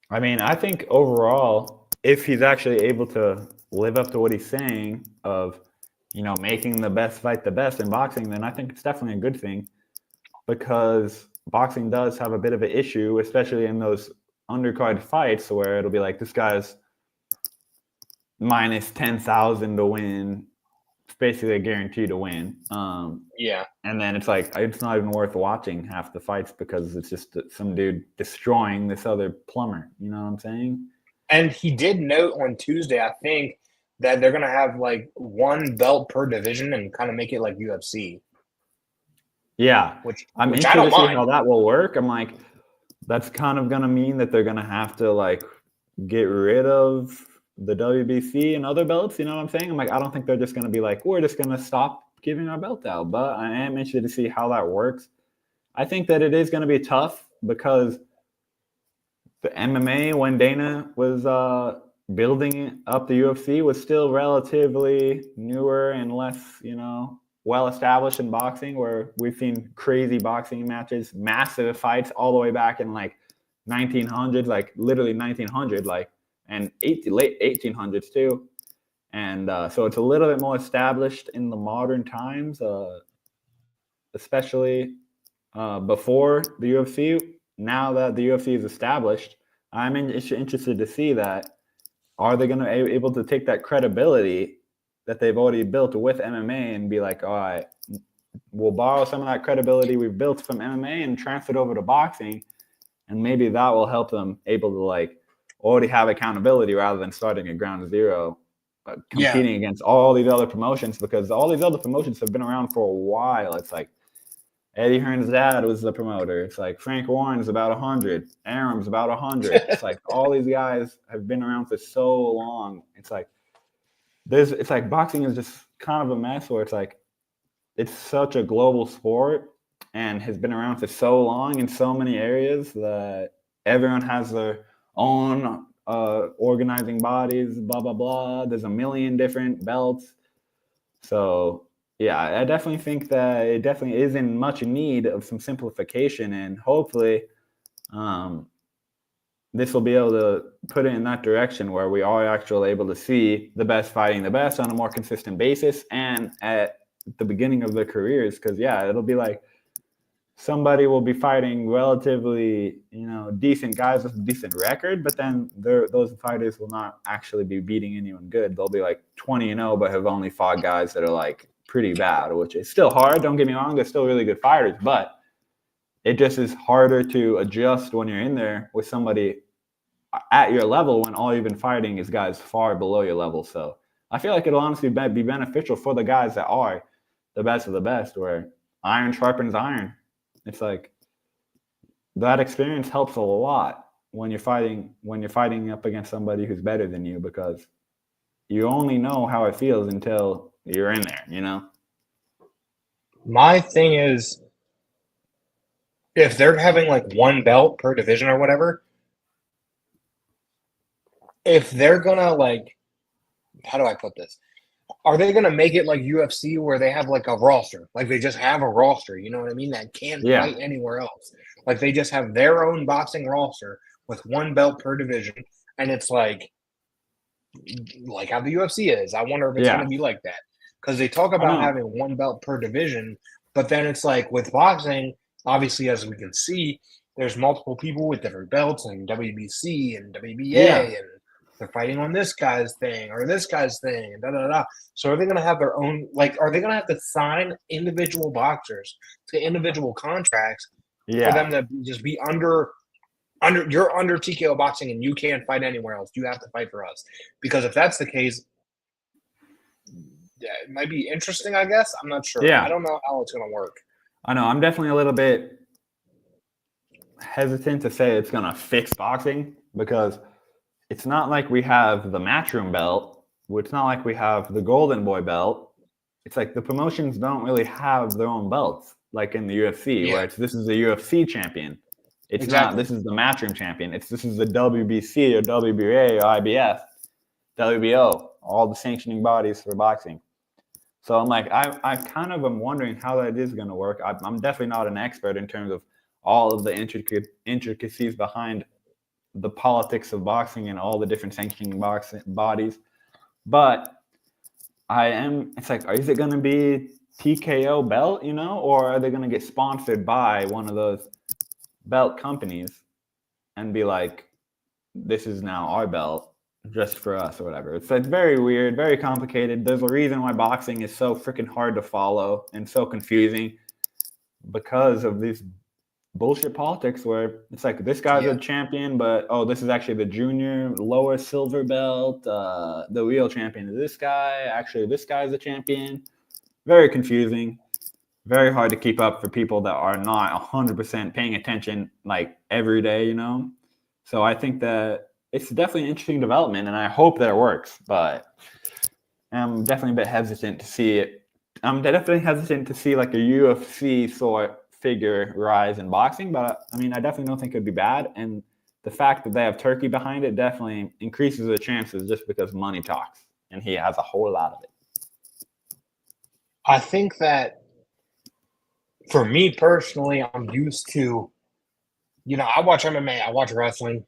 I mean, I think overall, if he's actually able to live up to what he's saying of, making the best fight the best in boxing, then I think it's definitely a good thing because boxing does have a bit of an issue, especially in those undercard fights where it'll be like this guy's minus 10,000 to win. It's basically a guarantee to win. Yeah. And then it's like, it's not even worth watching half the fights because it's just some dude destroying this other plumber. You know what I'm saying? And he did note on Tuesday, I think, that they're going to have like one belt per division and kind of make it like UFC. Yeah. Which I'm I interested don't to see mind. how that will work. I'm like, that's kind of going to mean that they're going to have to like get rid of the WBC and other belts. You know what I'm saying? I'm like, I don't think they're just going to be like, we're just going to stop giving our belt out. But I am interested to see how that works. I think that it is going to be tough because the MMA, when Dana was building up the UFC, was still relatively newer and less, well established in boxing, where we've seen crazy boxing matches, massive fights all the way back in like 1900s, like literally 1900, like and late 1800s too. And so it's a little bit more established in the modern times, especially before the UFC. Now that the UFC is established, I'm interested to see that. Are they going to be able to take that credibility that they've already built with MMA and be like, all right, we'll borrow some of that credibility we've built from MMA and transfer it over to boxing, and maybe that will help them able to like already have accountability rather than starting at ground zero, competing against all these other promotions, because all these other promotions have been around for a while. It's like Eddie Hearn's dad was the promoter. It's like Frank Warren's about 100. Aram's about 100. It's like all these guys have been around for so long. It's like boxing is just kind of a mess where it's like it's such a global sport and has been around for so long in so many areas that everyone has their own organizing bodies, blah, blah, blah. There's a million different belts. So Yeah, I definitely think that it definitely is in much need of some simplification, and hopefully, um, this will be able to put it in that direction where we are actually able to see the best fighting the best on a more consistent basis and at the beginning of their careers. Because yeah, it'll be like somebody will be fighting relatively, decent guys with a decent record, but then those fighters will not actually be beating anyone good. They'll be like 20-0, but have only fought guys that are like pretty bad, which is still hard. Don't get me wrong; they're still really good fighters, but it just is harder to adjust when you're in there with somebody at your level when all you've been fighting is guys far below your level. So I feel like it'll honestly be beneficial for the guys that are the best of the best, where iron sharpens iron. It's like that experience helps a lot when you're fighting up against somebody who's better than you, because you only know how it feels until you're in there. My thing is, if they're having like one belt per division or whatever, if they're gonna like, how do I put this? Are they gonna make it like UFC where they have like a roster, like they just have a roster? You know what I mean? That can't Yeah. fight anywhere else. Like they just have their own boxing roster with one belt per division, and it's like how the UFC is. I wonder if it's gonna be like that because they talk about having one belt per division, but then it's like with boxing, obviously as we can see, there's multiple people with different belts and WBC and WBA and they're fighting on this guy's thing or this guy's thing, da da da. So are they going to have their own? Like, are they going to have to sign individual boxers to individual contracts for them to just be under? You're under TKO boxing and you can't fight anywhere else. You have to fight for us because if that's the case, yeah, it might be interesting. I guess I'm not sure. Yeah. I don't know how it's going to work. I know. I'm definitely a little bit hesitant to say it's going to fix boxing because it's not like we have the Matchroom belt. It's not like we have the Golden Boy belt. It's like the promotions don't really have their own belts, like in the UFC, where this is a UFC champion. It's not, this is the Matchroom champion. This is the WBC or WBA or IBF, WBO, all the sanctioning bodies for boxing. So I'm like, I kind of am wondering how that is going to work. I'm definitely not an expert in terms of all of the intricacies behind the politics of boxing and all the different sanctioning boxing bodies. But it's like, is it going to be TKO belt, or are they going to get sponsored by one of those belt companies and be like, this is now our belt just for us or whatever. It's like very weird, very complicated. There's a reason why boxing is so freaking hard to follow and so confusing because of these bullshit politics where it's like this guy's a champion, but this is actually the junior lower silver belt. The real champion is this guy. Actually, this guy's a champion. Very confusing. Very hard to keep up for people that are not 100% paying attention like every day, So I think that it's definitely an interesting development, and I hope that it works. But I'm definitely a bit hesitant to see it. I'm definitely hesitant to see like a UFC sort figure rise in boxing, but I mean, I definitely don't think it'd be bad. And the fact that they have Turkey behind it definitely increases the chances just because money talks, and he has a whole lot of it. I think that for me personally, I'm used to, I watch MMA, I watch wrestling.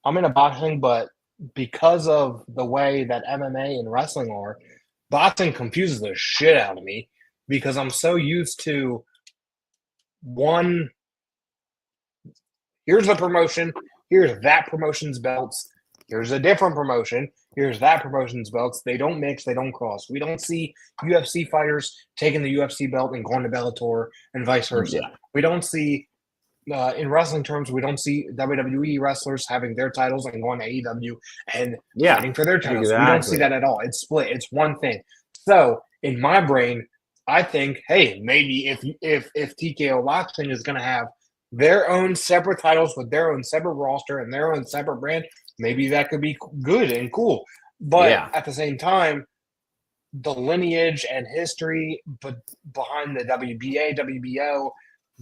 I'm into boxing, but because of the way that MMA and wrestling are, boxing confuses the shit out of me because I'm so used to here's the promotion, here's that promotion's belts, here's a different promotion, here's that promotion's belts. They don't mix, they don't cross. We don't see UFC fighters taking the UFC belt and going to Bellator and vice versa. Yeah. We don't see, in wrestling terms, we don't see WWE wrestlers having their titles and going to AEW and fighting for their titles. Exactly. We don't see that at all. It's split. It's one thing. So in my brain, I think, hey, maybe if TKO Boxing is going to have their own separate titles with their own separate roster and their own separate brand, maybe that could be good and cool. But at the same time, the lineage and history behind the WBA, WBO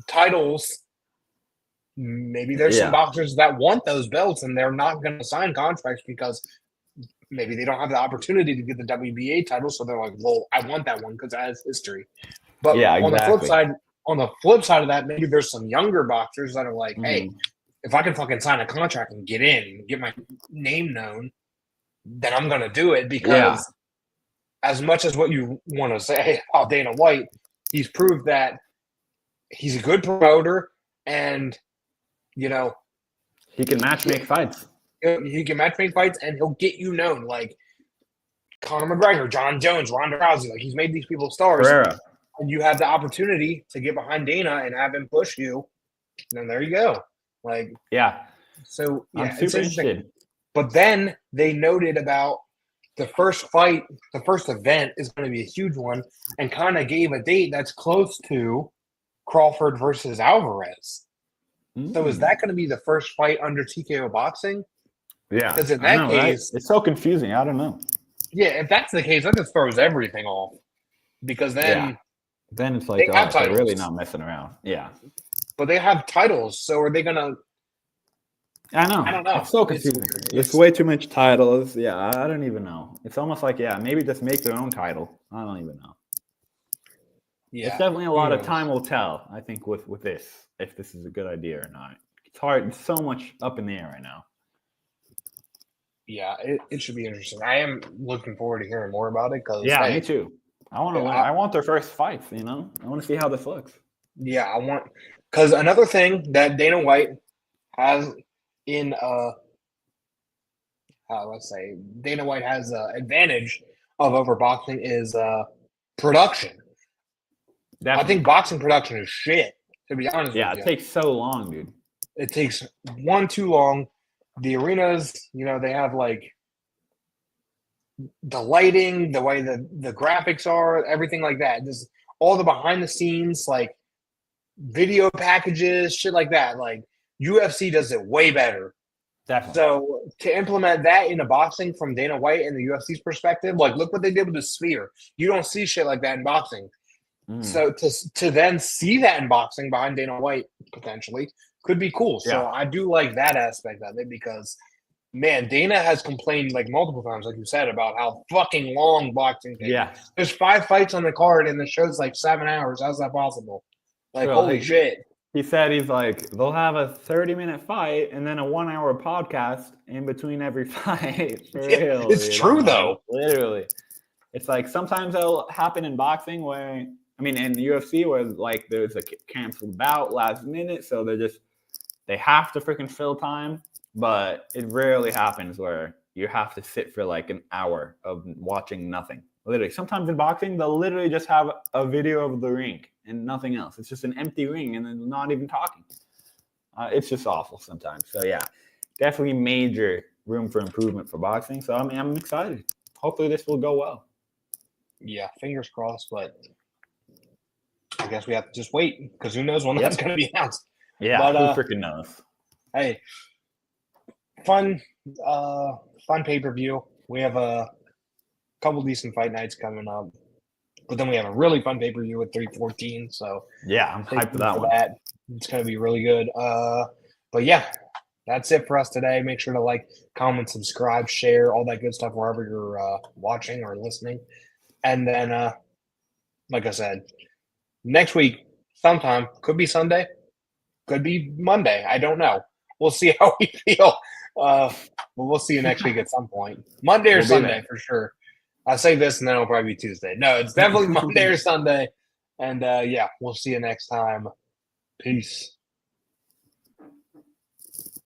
titles, maybe there's some boxers that want those belts and they're not going to sign contracts because maybe they don't have the opportunity to get the WBA title, so they're like, well, I want that one because it has history. But Yeah, on the flip exactly. side of that, maybe there's some younger boxers that are like, hey, if I can fucking sign a contract and get in and get my name known, then I'm gonna do it, Yeah. because as much as what you want to say about Dana White, he's proved that he's a good promoter, and you know He can match make fights. he can match make fights, and he'll get you known, like Conor McGregor, John Jones, Ronda Rousey. Like, he's made these people stars, Pereira. and you have the opportunity to get behind Dana and have him push you. And there you go. Like, Yeah. so yeah, I'm it's super interesting. interested. But then they noted about the first fight, the first event is going to be a huge one, and kind of gave a date that's close to Crawford versus Alvarez. So is that going to be the first fight under TKO boxing? Yeah. Because in I that know, right? case, It's so confusing. I don't know. yeah, if that's the case, that just throws everything off. Because then Then it's like, they have they're really titles. not messing around. Yeah. But they have titles, so are they going to? I know. I don't know. It's so It's confusing. weird. It's way too much titles. Yeah, I don't even know. It's almost like, maybe just make their own title. I don't even know. Yeah, It's definitely a who lot of knows? time will tell, I think, with this, if this is a good idea or not. It's hard. It's so much up in the air right now. Yeah, it should be interesting. I am looking forward to hearing more about it because Yeah, me too. I want to learn. I want their first fights, I want to see how this looks. Yeah, I want, because another thing that Dana White has in let's say Dana White has advantage of over boxing is production. Definitely. I think boxing production is shit, to be honest with you. It takes so long, dude. It takes too long. The arenas, they have like the lighting, the way the graphics are, everything like that. Just all the behind the scenes, like video packages, shit like that. Like, UFC does it way better. Definitely. So to implement that into boxing from Dana White and the UFC's perspective, like, look what they did with the Sphere. You don't see shit like that in boxing. So to then see that in boxing behind Dana White potentially could be cool. So I do like that aspect of it, because, man, Dana has complained like multiple times, like you said, about how fucking long boxing takes. Yeah. There's 5 fights on the card and the show's like 7 hours. How's that possible? Like, holy shit. He said he's like, they'll have a 30-minute fight and then a 1-hour podcast in between every fight. For real, it's true, though. Literally. It's like sometimes it'll happen in boxing where, in the UFC where like there's a canceled bout last minute, so they have to freaking fill time. But it rarely happens where you have to sit for like an hour of watching nothing. Literally, sometimes in boxing, they'll literally just have a video of the ring and nothing else. It's just an empty ring and then not even talking. It's just awful sometimes. So yeah, definitely major room for improvement for boxing. So I'm excited. Hopefully this will go well. Yeah, fingers crossed, but I guess we have to just wait, because who knows when that's going to be announced. Yeah, but, who freaking knows? Hey, fun pay-per-view. We have a couple decent fight nights coming up, but then we have a really fun pay-per-view at 314. So yeah, I'm hyped for that one. It's going to be really good. But yeah, that's it for us today. Make sure to like, comment, subscribe, share, all that good stuff wherever you're watching or listening. And then, like I said, next week, sometime, could be Sunday, could be Monday. I don't know. We'll see how we feel. But we'll see you next week at some point. Monday or Sunday for sure. I'll say this and then it'll probably be Tuesday. No, it's definitely Monday or Sunday. And yeah, we'll see you next time. Peace.